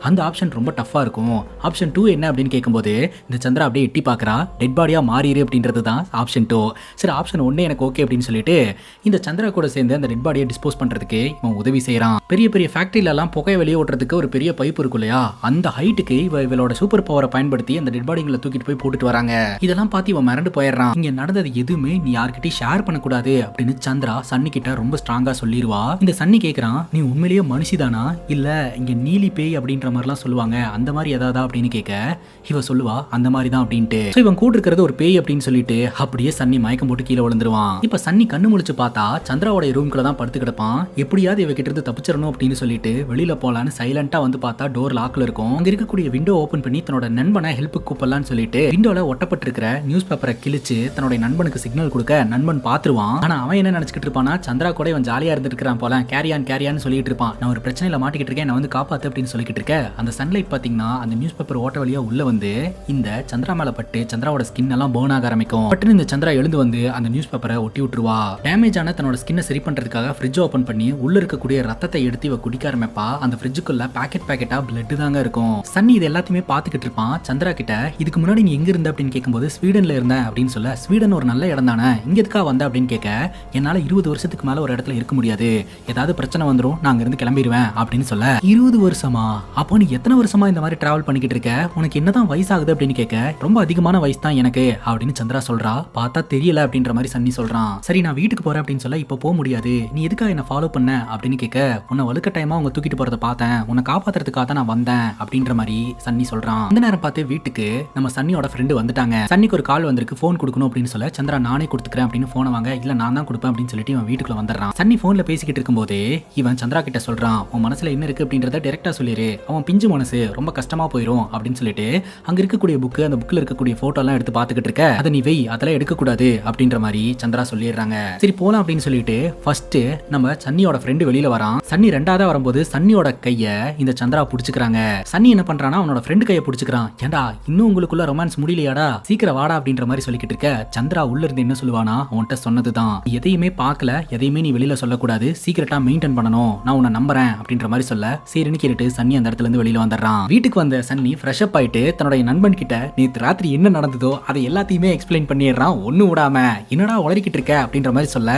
அந்த ஆப்ஷன் ரொம்ப டஃபா இருக்கும். ஆப்ஷன் 2 என்ன அப்படின்னு கேட்கும்போது இந்த சந்திரா அப்படியே எட்டி பாக்குறா. டெட் பாடியா மாறிடு அப்படின்றது தான் ஆப்ஷன் 2. சரி ஆப்ஷன் 1 எனக்கு ஓகே அப்படின்னு சொல்லிட்டு இந்த சந்திரா கூட சேர்ந்து அந்த டெட் பாடியை டிஸ்போஸ் பண்றதுக்கு இவன் உதவி செய்யறான். பெரிய பெரிய ஃபேக்டரியில எல்லாம் புகையை வெளியே ஓட்டுறதுக்கு ஒரு பெரிய பைப் இருக்கும் இல்லையா, அந்த ஹைட்டுக்கு இவளோட சூப்பர் பவரை பயன்படுத்தி அந்த டெட் பாடிகளை தூக்கிட்டு போய் போட்டுட்டு வராங்க. இதெல்லாம் பார்த்து இவன் மிரண்டு போயிடுறான். இங்க நடந்தது எதுவுமே நீ யார்கிட்டயும் ஷேர் பண்ணக்கூடாது அப்படின்னு சந்திரா சன்னி கிட்ட ரொம்ப ஸ்ட்ராங்கா சொல்லிடுவா. இந்த சன்னி கேக்குறான், நீ உண்மையிலேயே மனுஷிதானா இல்ல இங்க நீலி பேய் அப்படின்ற மாதிரிலாம் சொல்லுவாங்க அந்த மாதிரி ஏதாதா அப்படின்னு கேட்க, இவ சொல்லுவா அந்த மாதிரி தான் அப்படின்ட்டு. இவன் கூட இருக்கிறது ஒரு பேய் அப்படின்னு சொல்லிட்டு அப்படியே சன்னி மயக்கம் போட்டு கீழே விழுந்துருவான். இப்ப சன்னி கண்ணு முழிச்சு பார்த்தா சந்திராவோட ரூம்குள்ள தான் படுத்து கிடப்பான். எப்படியாவது இவ கிட்ட இருந்து தப்பிச்சிடணும் அப்படின்னு சொல்லிட்டு வெளியில போலான்னு சைலண்டா வந்து பார்த்தா டோர் லாக்ல இருக்கும். அங்க இருக்கக்கூடிய விண்டோ ஓபன் பண்ணி தன்னோட நண்பனை ஹெல்ப் கூப்பிடலாம்னு சொல்லிட்டு விண்டோல ஒட்டப்பட்டிருக்கிற நியூஸ் பேப்பரை கிழிச்சு தன்னோட நண்பனுக்கு சிக்னல் கொடுக்க நண்பன் பாத்துருவான். ஆனா அவன் என்ன நினைச்சிட்டு இருப்பானா, சந்திரா கூட இவன் ஜாலியா இருந்துட்டு இருக்கான் போல, கேரியான்னு சொல்லிட்டு இருப்பான். நான் ஒரு பிரச்சனையில மாட்டிக்கிட்டு இருக்கேன், நான் வந்து காப்பாத்து அப்படின்னு சொல்லிட்டு இருக்க அந்த சன்லைட் பாத்தீங்கன்னா அந்த நியூஸ் பேப்பர் ஓட்ட வழியா உள்ள வந்து இந்த சந்திரா மேல பட்டு சந்திராவோட ஸ்கின் எல்லாம் பர்ன் ஆக ஆரம்பிக்கும். பட்டு இந்த சந்திரா எழுந்து வந்து அந்த நியூஸ் பேப்பரை ஒட்டி விட்டுருவா. டேமேஜ் ஆன தன்னோட ஸ்கின்னை சரி பண்றதுக்காக ஃப்ரிட்ஜ் ஓபன் பண்ணி உள்ள இருக்கக்கூடிய ரத்தத்தை எடுத்து இவ குடிக்க ஆரம்பிப்பா. அந்த ஃப்ரிட்ஜுக்குள்ள பாக்கெட்டா பிளட் தாங்க இருக்கும். சன்னி இது எல்லாத்தையுமே பாத்துக்கிட்டு இருப்பான். சந்திரா கிட்ட இதுக்கு முன்னாடி நீ எங்க இருந்த அப்படின்னு கேட்கும்போது ஸ்வீடன்ல இருந்த அப்படின்னு சொல்ல, ஸ்வீடன் ஒரு நல்ல இடம் தானே, இங்க எதுக்கா வந்த அப்படின்னு கேட்க, என்னால 20 வருஷத்துக்கு மேல ஒரு இடத்துல இருக்க முடியாது, ஏதாவது பிரச்சனை வந்துரும், நான் அங்க இருந்து கிளம்பிடுவேன் அப்படின்னு சொல்ல, 20 வருஷமா, அப்போ நீ எத்தனை வருஷமா இந்த மாதிரி டிராவல் பண்ணிக்கிட்டு இருக்க, உனக்கு என்னதான் வயசாகுது அப்படின்னு கேட்க, ரொம்ப அதிகமான வயசு தான் எனக்கு அப்படின்னு சந்திரா சொல்றா. பார்த்தா தெரியல அப்படின்ற மாதிரி சன்னி சொல்றான். சரி நான் வீட்டுக்கு போறேன் அப்படின்னு சொல்ல, இப்ப போக முடியாது, நீ எதுக்காக என்ன ஃபாலோ பண்ண அப்படின்னு கேட்க, உன்னை வலுக்க டைமா அவங்க தூக்கிட்டு போறத பார்த்தேன், உன்னை காப்பாத்துறதுக்காக தான் நான் வந்தேன் அப்படின்ற மாதிரி சன்னி சொல்றான். அந்த நேரம் பார்த்து வீட்டுக்கு நம்ம சன்னியோட ஃப்ரெண்டு வந்துட்டாங்க. சன்னிக்கு ஒரு கால் வந்திருக்கு, போன் கொடுக்கணும் அப்படின்னு சொல்ல, சந்திரா நானே கொடுத்துக்கிறேன் அப்படின்னு போனை வாங்க, இல்ல நான் தான் கொடுப்பேன் அப்படின்னு சொல்லிட்டு இவன் வீட்டுக்குள்ள வந்துடுறான். சன்னி போன்ல பேசிக்கிட்டு இருக்கும்போது இவன் சந்திரா கிட்ட சொல்றான், உன் மனசுல என்ன இருக்கு அப்படின்றத டைரக்டா சொல்லிரு, அவன் பிஞ்சு மனசு ரொம்ப கஷ்டமா போயிரும் அப்படின்னு சொல்லிட்டு அங்க இருக்கக்கூடிய புக்கு, அந்த புக்ல இருக்கக்கூடிய போட்டோ எல்லாம் எடுத்து பாத்துக்கிட்டு இருக்க, அதை நீ வெய், அதெல்லாம் எடுக்க கூடாது அப்படின்ற மாதிரி சந்திரா சொல்லிடுறாங்க. சரி போலாம் அப்படின்னு சொல்லிட்டு ஃபர்ஸ்ட் நம்ம சன்னியோட ஃப்ரெண்டு வெளியில வரான். சன்னி ரெண்டாவதா வரும்போது சன்னியோட கைய இந்த சந்திரா புடிச்சுக்கிறாங்க. சன்னி என்ன பண்றானா, அவனோட ஃப்ரெண்டு கையை புடிச்சுக்கிறான். ஏண்டா இன்னும் உங்களுக்குள்ள ரொமான்ஸ் முடியலையாடா, சீக்கிரம் வாடா அப்படின்ற மாதிரி சொல்லிக்கிட்டு இருக்க, சந்திரா உள்ள இருந்து என்ன சொல்லுவானா, அவன்கிட்ட சொன்னதுதான், எதையுமே பார்க்கல, எதையுமே நீ வெளியில சொல்லக்கூடாது, சீக்கிரட்டா மெயின்டைன் பண்ணணும், நான் உன்னை நம்புறேன் அப்படின்ற மாதிரி சொல்ல, சரின்னு கேட்டு சன்னி அந்த இடத்துல இருந்து வெளியில வந்துடுறான். வீட்டுக்கு வந்த சன்னி ஃப்ரெஷ் அப் ஆயிட்டு தன்னுடைய நண்பன் கிட்ட நேத்து ராத்திரி என்ன நடந்ததோ அதை எல்லாத்தையுமே எக்ஸ்பிளைன் பண்ணிடுறான். ஒண்ணு விடாம, என்னடா உளறிக்கிட்டு இருக்க அப்படின்ற மாதிரி சொல்ல,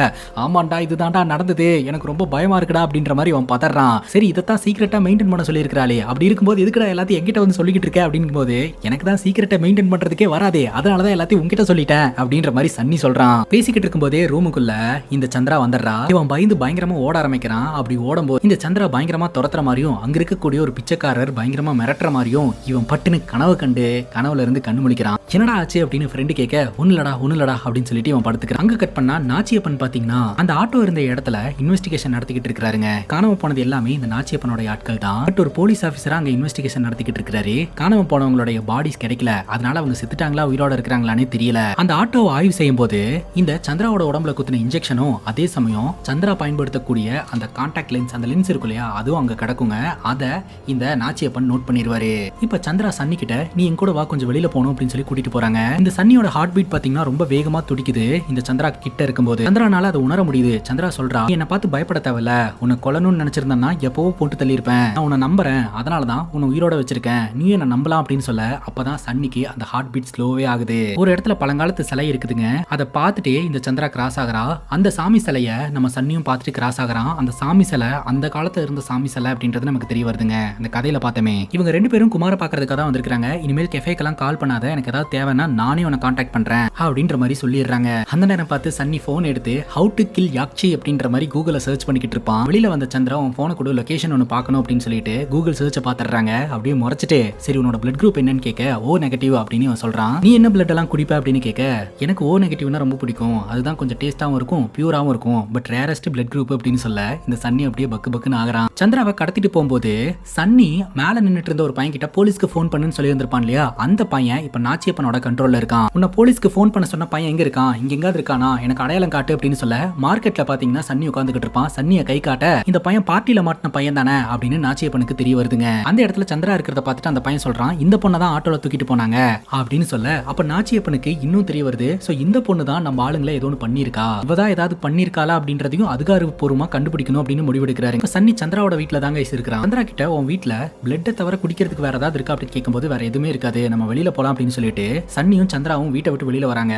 ஆமாண்டா இதுதான்டா நடந்தது, எனக்கு ரொம்ப பயமா இருக்குடா அப்படின்ற மாதிரி அவன் பதறான். சரி இதைத்தான் சீக்கிரட்டா மெயின்டைன் பண்ண சொல்லி இருக்கிறாளே, அப்படி இருக்கும்போது எதுக்குடா எல்லாத்தையும் என்கிட்ட வந்து சொல்லிக்கிட்டு இருக்க அப்படிங்கும் போது, எனக்கு தான் சீக்கிரட்டை மெயின்டைன் பண்றதுக்கே வராதே, அதனாலதான் எல்லாத்தையும் உங்ககிட்ட சொல்லிட்டேன் அப்படின்ற மாதிரி சன்னி சொல்றான். பேசிக்கிட்டு இருக்கும்போதே ரூமுக்குள்ள இந்த சந்திரா வந்துடுறா. இவன் பயந்து பயங்கரமா ஓட ஆரம்பிக்கிறான். அப்படி ஓடும்போது இந்த சந்திரா பயங்கரமா துரத்துற மாதிரியும் அங்க இருக்கக்கூடிய ஒரு பிச்சைக்காரர் பயங்கரமா மிரட்டுற மாதிரியும் இவன் பட்டுன்னு கனவு கண்டு கனவுல இருந்து கண்ணு முழிக்கிறான். என்னடா ஆச்சு அப்படின்னு ஃப்ரெண்டு கேட்க, ஒண்ணுலடா அப்படின்னு சொல்லிட்டு இவன் படுத்துக்கிறான். அங்க கட் பண்ணா நாச்சியப்பன் பாத்தீங்கன்னா அந்த ஆட்டோ இருந்த இடத்துல இன்வெஸ்டிகேஷன் நடத்திக்கிட்டு இருக்காருங்க. காணாம போனது எல்லாமே இந்த நாச்சியப்பனோட ஆட்கள் தான். பட் ஒரு போலீஸ் ஆபீசரா அங்க இன்வெஸ்டிகேஷன் நடத்திக்கிட்டு இருக்காரு. காணாம போனவங்களுடைய பாடிஸ் கிடைக்கல, அதனால அவங்க செத்துட்டாங்களா உயிரோட இருக்கிறாங்களானே தெரியல. அந்த ஆட்டோவை ஆய்வு செய்யும் போது இந்த சந்திராவோட உடம்புல குத்தின இன்ஜெக்ஷனும், அதே சமயம் சந்திரா பயன்படுத்தக்கூடிய அந்த கான்டாக்ட் லென்ஸ், அந்த லென்ஸ் இருக்கு இல்லையா, அதுவும் அங்க கிடக்குங்க. அத இந்த நாச்சியப்பன் நோட் பண்ணிடுவாரு. இப்ப சந்திரா சன்னி கிட்ட, நீ என் கூட வா, கொஞ்சம் வெளியில போகணும் அப்படின்னு சொல்லி கூட்டிட்டு போறாங்க. இந்த சன்னியோட ஹார்ட் பீட் பாத்தீங்கன்னா ரொம்ப வேகமா துடிக்குது இந்த சந்திரா கிட்ட இருக்கும்போது. சந்திரானால அதை உணர முடியுது. சந்திரா சொல்றா, என்ன பார்த்து பயப்பட தேவையில்ல, உன்னை கொல்லணும்னு நினைச்சிருந்தா எப்பவோ போட்டு தள்ளி இருப்பேன், நான் உன்னை நம்புறேன், அதனாலதான் உன்னை உயிரோட வச்சிருக்கேன், நீ என்ன நம்பலாம் அப்படின்னு சொல்ல, அப்பதான் சன்னிக்கு அந்த ஹார்ட் பீட் ஸ்லோவே ஆகுது. ஒரு இடத்துல பழங்காலத்து சிலை இருக்குதுங்க, அதை பார்த்துட்டே இந்த சந்திரா கிராஸ் ஆகிறா. அந்த சாமி சிலைய நம்ம சன்னியும் பார்த்துட்டு கிராஸ் ஆகிறான். அந்த சாமி சிலை அந்த காலத்துல இருந்த சாமி சிலை அப்படின்றது நமக்கு தெரிய வருதுங்க. அந்த கதையில பார்த்தமே இவங்க ரெண்டு பேரும் குமார பாக்குறதுக்காக தான் வந்திருக்காங்க. இனிமேல் கெஃபேக்கெல்லாம் கால் பண்ணாத, எனக்கு ஏதாவது தேவைன்னா நானே உன்னை கான்டாக்ட் பண்றேன் அப்படின்ற மாதிரி சொல்லிடுறாங்க. அந்த நேரம் பார்த்து சன்னி போன் எடுத்து ஹவு டு கில் யாக்சி அப்படின்ற மாதிரி கூகுள்ல சர்ச் பண்ணிக்கிட்டு இருப்பான். வெளியில வந்த சந்திரா உன் போனை கூட லொகேஷன் ஒன்னு பார்க்கணும் அப்படின்னு சொல்லிட்டு கூகுள் சர்ச்சை பாத்துறாங்க. அப்படியே முறைச்சிட்டு, சரி உன்னோட பிளட் குரூப் என்னன்னு கேட்க, ஓ நெகட்டிவ் அப்படின்னு அவன் சொல்றான். நீ என்ன பிளட் எல்லாம் குடிப்ப அப்படின்னு கேட்க, எனக்கு ஓ நெகட்டிவ்னா ரொம்ப பிடிக்கும், அதுதான் கொஞ்சம் டேஸ்டாவும் இருக்கும், பியூராவும் இருக்கும், பட் ரேரஸ்ட் பிளட் குரூப் அப்படின்னு சொல்ல, இந்த சன்னி அப்படியே பக்குன்னு ஆகிறான். சந்திராவை கடத்திட்டு போகும்போது சன்னி மேல நின்னுட்டு இருந்த ஒரு பையன் கிட்ட போலீஸ்க்கு போன் பண்ணுன்னு சொல்லி இருந்திருப்பான் இல்லையா, அந்த பையன் இப்ப நாச்சியப்பனோட கண்ட்ரோல்ல இருக்கான். உன்னை போலீஸ்க்கு போன் பண்ண சொன்ன பையன் எங்க இருக்கான், இங்க எங்காவது இருக்கானா, எனக்கு அடையாளம் காட்டு அப்படின்னு சொல்ல, மார்க்கெட்ல பாத்தீங்கன்னா சன்னி உட்காந்துக்கிட்டு இருப்பான். சன்னிய கை காட்ட, இந்த பையன் பார்ட்டியில மாட்டின பையன் தானே அப்படின்னு நாச்சியப்பனுக்கு தெரிய வருதுங்க. அந்த இடத்துல சந்திரா இருக்கிறத பார்த்துட்டு அந்த பையன் சொல்றான், இந்த பொண்ணை தான் ஆட்டோல தூக்கிட்டு போனாங்க அப்படின்னு சொல்ல, அப்ப நாச்சியப்பனுக்கு இன்னும் தெரிய வருது, சோ இந்த பொண்ணு தான் நம்ம ஆளுங்களை ஏதோ ஒன்று பண்ணிருக்கா, இவதான் ஏதாவது பண்ணிருக்காளா அப்படின்றதையும் அதிகாரப்பூர்வமா கண்டுபிடிக்கணும் அப்படின்னு முடிவெடுக்கிறாரு. இப்ப சன்னி சந்திராவோட வீட்டுல தாங்க இருக்கிறான். சந்திரா கிட்ட, உன் வீட்டுல பிளட்டை தவிர குடிக்கிறதுக்கு வேற ஏதாவது இருக்கா அப்படின்னு கேட்கும்போது, வேற எதுவுமே இருக்காது, நம்ம வெளியில போலாம் அப்படின்னு சொல்லிட்டு சன்னியும் சந்திராவும் வீட்டை விட்டு வெளியில வராங்க.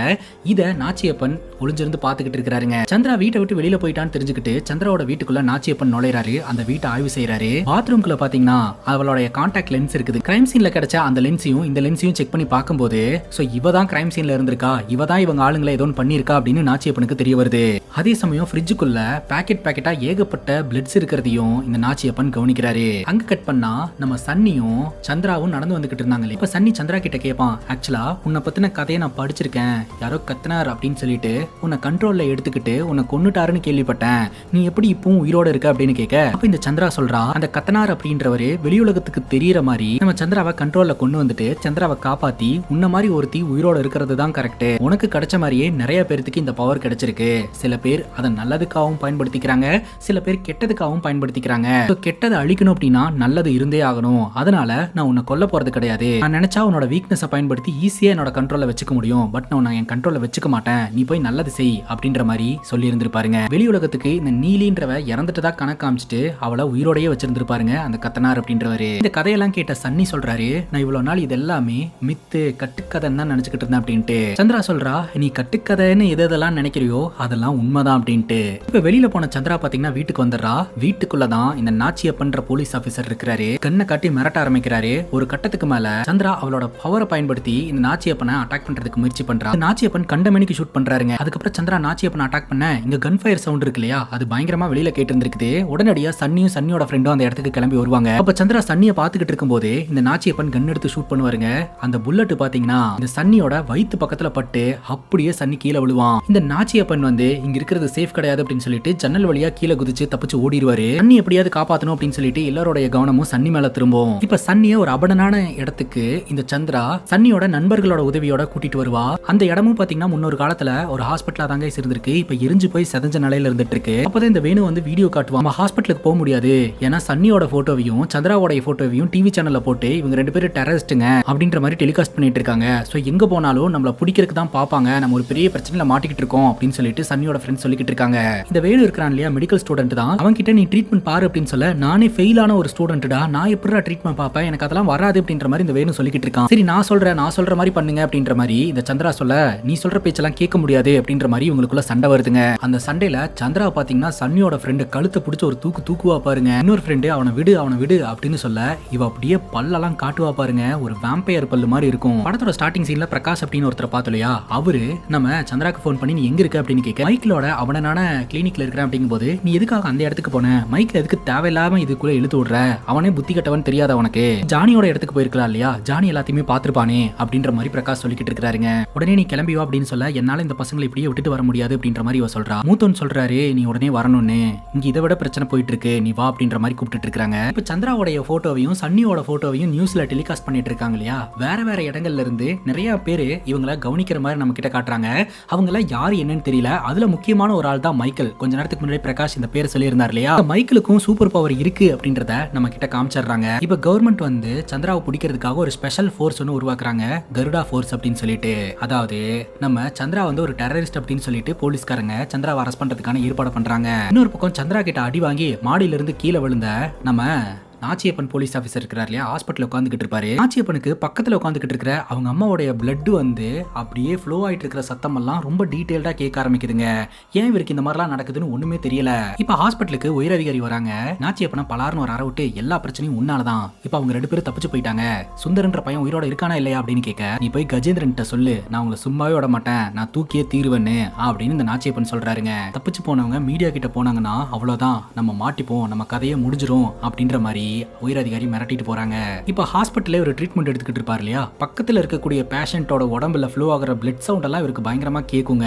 இத நாச்சியப்பன் ஒளிஞ்சிருந்து பாத்துக்கிட்டு இருக்காருங்க. சந்திரா வீட்டை விட்டு வெளியில போயிட்டான்னு தெரிஞ்சுக்கிட்டு சந்திராவோட வீட்டுக்குள்ள நாச்சியப்பன் நுழைறாரு. அந்த வீட்டை ஆய்வு செய்யறாரு. பாத்ரூம்குள்ள பாத்தீங்கன்னா அவளுடைய கான்டாக்ட் லென்ஸ் இருக்குது. கிரைம் சீன்ல கிடைச்ச அந்த லென்ஸையும் இந்த லென்ஸையும் செக் பண்ணி பார்க்கும்போது, சோ இவ தான் கிரைம் சீன்ல இருந்திருக்கா, இவ தான் இவங்க ஆளுங்களை ஏதோ பண்ணிருக்கா அப்படின்னு நாச்சியப்பனுக்கு தெரிய வருது. அதே சமயம் ஃப்ரிட்ஜுக்குள்ள பாக்கெட்டா ஏகப்பட்ட பிளட்ஸ் இருக்கிறதையும் இந்த நாச்சியப்பன் கவனிக்கிறாரு. அங்க கட் பண்ணா நம்ம சன்னியும் சந்திராவும் நடந்து வந்துகிட்டு இருந்தாங்க. இப்ப சன்னி சந்திரா கிட்ட கேட்பான், ஆக்சுவலா உன்னை பத்தின கதையை நான் படிச்சிருக்கேன், யாரோ கத்தினார் அப்படின்னு சொல்லிட்டு உன்னை கண்ட்ரோல்ல எடுத்துக்கிட்டு உன்னை கொன்னுட்டாருன்னு கேள்விப்பட்டேன், நீ எப்படி இப்பவும் உயிரோட இருக்க அப்படின்னு கேட்க, அப்ப இந்த சந்திரா சொல்றா, அந்த கத்தனார் அப்படின்றவரு வெளியுலகத்துக்கு தெரியற மாதிரி நம்ம சந்திராவை கண்ட்ரோல்ல கொண்டு வந்துட்டு சந்திராவை காப்பாத்தி உன்ன மாதிரி ஒருத்தி உயிரோட இருக்கிறது தான் கரெக்ட். உனக்கு கிடைச்ச மாதிரியே நிறைய பேருக்கு இந்த பவர் கிடைச்சிருக்கு. சில பேர் அதை நல்லதுக்காகவும் பயன்படுத்திக்கிறாங்க, சில பேர் கெட்டதுக்காகவும் பயன்படுத்திக்கிறாங்க. கெட்டதை அழிக்கணும் அப்படின்னா நல்லது இருந்தே ஆகணும். அதனால நான் உன்னை கொல்ல போறது கிடையாது. நான் நினைச்சா உன்னோட வீக்னஸை பயன்படுத்தி ஈஸியா என்னோட கண்ட்ரோல்ல வச்சுக்க முடியும். பட் நான் என் கண்ட்ரோல்ல வச்சுக்க மாட்டேன். நீ போய் நல்லது செய் அப்படின்ற மாதிரி சொல்லி இருந்திருப்பாருங்க. வெளி உலகத்துக்கு இந்த நீலின்றவ இறந்துட்டதா கணக்கு காமிச்சிட்டு அவளை உயிரோடயே வச்சிருந்திருப்பாருங்க அந்த கத்தனார் அப்படின்றவரு. இந்த கதையெல்லாம் கேட்ட சன்னி சொல்றாரு, நான் இவ்வளவு நாள் இது எல்லாமே மித்து கட்டுக்கதைன்னு தான் நினைச்சுக்கிட்டு இருந்தேன் அப்படின்ட்டு. சந்திரா சொல்றா, நீ கட்டுக்கதைன்னு எதெல்லாம் நினைக்கிறியோ அதெல்லாம் உண்மைதான் அப்படின்ட்டு. இப்ப வெளியில போன சந்திரா பாத்தீங்கன்னா வீட்டுக்கு வந்துடுறா. வீட்டுக்குள்ளதான் இந்த நாச்சியப்பன்ற போலீஸ் ஆபீசர் இருக்கிறாரு. கண்ணை காட்டி மிரட்ட ஆரம்பிக்கிறாரு. ஒரு கட்டத்துக்கு மேல சந்திரா அவளோட பவரை பயன்படுத்தி இந்த நாச்சியப்பனை அட்டாக் பண்றதுக்கு முயற்சி பண்றா. நாச்சியப்பன் கண்டமணிக்கு ஷூட் பண்றாருங்க. அதுக்கப்புறம் சந்திரா நாச்சியப்பனை அட்டாக் பண்ண இங்க கன் ஃபயர் சவுண்ட் இருக்கு இல்லையா, அது பயங்கரமா வெளியில கேட்டு இருந்திருக்குது. உடனடியா சன்னியும் சன்னியோட ஃப்ரெண்டும் அந்த இடத்துக்கு கிளம்பி வருவாங்க. அப்ப சந்திரா சன்னியை பாத்துக்கிட்டு இருக்கும் போது இந்த நாச்சியப்பன் கன் எடுத்து ஷூட் பண்ணுவாருங்க. அந்த புல்லட் பாத்தீங்கன்னா இந்த சன்னியோட வயித்து பக்கத்துல பட்டு அப்படியே சன்னி கீழே விழுவான். இந்த நாச்சியப்பன் வந்து இங்க இருக்கிறது சேஃப் கிடையாது அப்படின்னு சொல்லிட்டு ஜன்னல் வழியா கீழே குதிச்சு தப்பிச்சு ஓடிடுவாரு. சன்னி எப்படியாவது காப்பாத்தணும் அப்படின்னு சொல்லிட்டு எல்லாரோட கவனமும் சன்னி மேல திரும்பும். இப்ப சன்னிய ஒரு அபடனான இடத்துக்கு இந்த சந்திரா சன்னியோட நண்பர்களோட உதவியோட கூட்டிட்டு வருவா. அந்த இடமும் பாத்தீங்கன்னா முன்னொரு காலத்துல ஒரு ஹாஸ்பிட்டலா தாங்க இருந்திருக்கு. இப்ப எரிஞ்சு போய் செதஞ்ச நிலையில இருந்துட்டு இருக்கு. அப்பதான் இந்த வேணு வந்து வீடியோ காட்டுவா. நம்ம ஹாஸ்பிட்டலுக்கு போக முடியாது, ஏன்னா சன்னியோட போட்டோவையும் சந்திராவோட போட்டோவையும் டிவி சேனல்ல போட்டு இவங்க ரெண்டு பேரும் டெரரிஸ்டுங்க அப்படின்ற மாதிரி டெலிகாஸ்ட் பண்ணிட்டு இருக்காங்க. சோ எங்க போனாலும் நம்மள பிடிக்கிறதுக்கு தான் பாப்பாங்க, நம்ம ஒரு பெரிய பிரச்சனையில மாட்டிக்கிட்டு இருக்கோம் அப்படின்னு சொல்லிட்டு சன்னியோட ஃப்ரெண்ட்ஸ் சொல்லிக்கிட்டு இருக்காங்க. இந்த வேணு இருக்கிறான் இல்லையா, மெடிக்கல் ஸ்டூடெண்ட் தான். அவன் கிட்ட நீ ட்ரீட்மெண்ட் பாரு அப்படின்னு சொல்ல, நானே ஃபெயில் ஆன ஒரு ஸ்டூடெண்ட்டா, நான் எப்படிடா ட்ரீட்மெண்ட் பாப்பேன், எனக்கு அதெல்லாம் வராது அப்படின்ற மாதிரி இந்த வேணு சொல்லிக்கிட்டு இருக்கான். சரி நான் சொல்ற மாதிரி பண்ணுங்க அப்படின்ற மாதிரி இந்த சந்திரா சொல்ல, நீ சொல்ற பேச்செல்லாம் கேட்க முடியாது அப்படின்ற மாதிரி இவங்களுக்குள்ள சண்டை வருதுங்க. அந்த சண்டையில சந்திரா பாத்தீங்கன்னா சன்னியோட ஃப்ரெண்ட் கழுத்தை பிடிச்சு ஒரு தூக்குவா பாருங்க. இன்னொரு ஃப்ரெண்டு அவனை விடு அப்படின்னு சொல்ல, இவ அப்படியே பல்லெல்லாம் காட்டுவா பாருங்க, ஒரு வேம்பயர் பல்லு மாதிரி இருக்கும். படத்தோட ஸ்டார்டிங் சீன்ல பிரகாஷ் அப்படின்னு ஒருத்தர் பார்த்தலையா, அவரு நம்ம சந்திராக்கு ஃபோன் பண்ணி நீ எங்க இருக்க அப்படின்னு கேட்க, மைக்கிலோட அவனான கிளினிக்ல இருக்கிறேன் அப்படிங்கும் போது, நீ எதுக்காக அந்த இடத்துக்கு போன, மைக்ல எதுக்கு தேவையில்லாம இதுக்குள்ள இழுத்து விடுற, அவனே புத்தி கட்டவன் தெரியாத அவனுக்கு, ஜானியோட இடத்துக்கு போயிருக்கலாம் இல்லையா, ஜானி எல்லாத்தையுமே பாத்துருப்பானே அப்படின்ற மாதிரி பிரகாஷ் சொல்லிக்கிட்டு இருக்காருங்க. உடனே நீ கிளம்பி வா அப்படின்னு சொல்ல, என்னால இந்த பசங்களை இப்படியே விட்டுட்டு வர முடியாது அப்படின்ற மாதிரி இவ சொல்றா. மூத்தோன் சொல்றாரு, நீ உடனே வரணும்னு, இங்க இதை விட பிரச்சனை போயிட்டு இருக்கு, நீ வா அப்படின்ற மாதிரி கூப்பிட்டு இருக்காங்க. இப்ப சந்திராவோட போட்டோவையும் சன்னியோட போட்டோவையும் நியூஸ்ல டெலிகாஸ்ட் பண்ணிட்டு இருக்காங்க இல்லையா, வேற இடங்கள்ல இருந்து நிறைய பேரு இவங்களை கவனிக்கிற மாதிரி நம்ம கிட்ட காட்டுறாங்க. அவங்கள யாரு என்னன்னு தெரியல. அதுல முக்கியமான ஒரு ஆள் தான் மைக்கேல். கொஞ்ச நேரத்துக்கு முன்னாடி பிரகாஷ் இந்த பேரை சொல்லி இருந்தார் இல்லையா, மைக்கேலுக்கும் சூப்பர் பவர் இருக்கு அப்படின்றத நம்ம கிட்ட காமிச்சிடுறாங்க. இப்ப கவர்மெண்ட் வந்து சந்திராவை பிடிக்கிறதுக்காக ஒரு ஸ்பெஷல் ஃபோர்ஸ் ஒன்று உருவாக்குறாங்க, கருடா ஃபோர்ஸ் அப்படின்னு சொல்லிட்டு. அதாவது நம்ம சந்திரா வந்து ஒரு டெரரிஸ்ட் அப்படின்னு சொல்லிட்டு போலீஸ்காரங்க சந்திராவை அரெஸ்ட் பண்றதுக்கான ஏற்பாடு பண்றாங்க. இன்னொரு பக்கம் சந்திரா கிட்ட அடி வாங்கி மாடியில இருந்து கீழே விழுந்த நம்ம நாச்சியப்பன் போலீஸ் ஆஃபீஸர் இருக்கிறார் இல்லையா, ஹாஸ்பிட்டல் உட்காந்துக்கிட்டு இருப்பாரு. நாச்சியப்பனுக்கு பக்கத்துல உட்காந்துக்கிட்டு இருக்கிற அவங்க அம்மாவோட பிளட் வந்து அப்படியே ஃப்ளோ ஆயிட்டு இருக்கிற சத்தம் எல்லாம் ரொம்ப டீடைல்டா கேட்க ஆரம்பிக்குதுங்க. ஏன் இவருக்கு இந்த மாதிரிலாம் நடக்குதுன்னு ஒண்ணுமே தெரியல. இப்ப ஹாஸ்பிட்டலுக்கு உயர் அதிகாரி வராங்க. நாச்சியப்பனை பலார்னு ஒரு அரை விட்டு, எல்லா பிரச்சனையும் உன்னாலதான், இப்ப அவங்க ரெண்டு பேரும் தப்பிச்சு போயிட்டாங்க, சுந்தரன்ற பையன் உயிரோட இருக்கானா இல்லையா அப்படின்னு கேட்க, நீ போய் கஜேந்திரன் சொல்லு, நான் உங்களை சும்மாவே விட மாட்டேன், நான் தூக்கியே தீருவேன்னு அப்படின்னு இந்த நாச்சியப்பன் சொல்றாருங்க. தப்பிச்சு போனவங்க மீடியா கிட்ட போனாங்கன்னா அவ்வளவுதான், நம்ம மாட்டிப்போம், நம்ம கதையே முடிஞ்சிரும் அப்படின்ற மாதிரி உயர் அதிகாரி மிரட்டிட்டு போறாங்க. இப்ப ஹாஸ்பிட்டல்ல ஒரு ட்ரீட்மெண்ட் எடுத்துக்கிட்டு இருப்பாரு இல்லையா, பக்கத்துல இருக்கக்கூடிய பேஷண்டோட உடம்புல ஃப்ளோ ஆகிற பிளட் சவுண்ட் எல்லாம் இவருக்கு பயங்கரமா கேக்குங்க.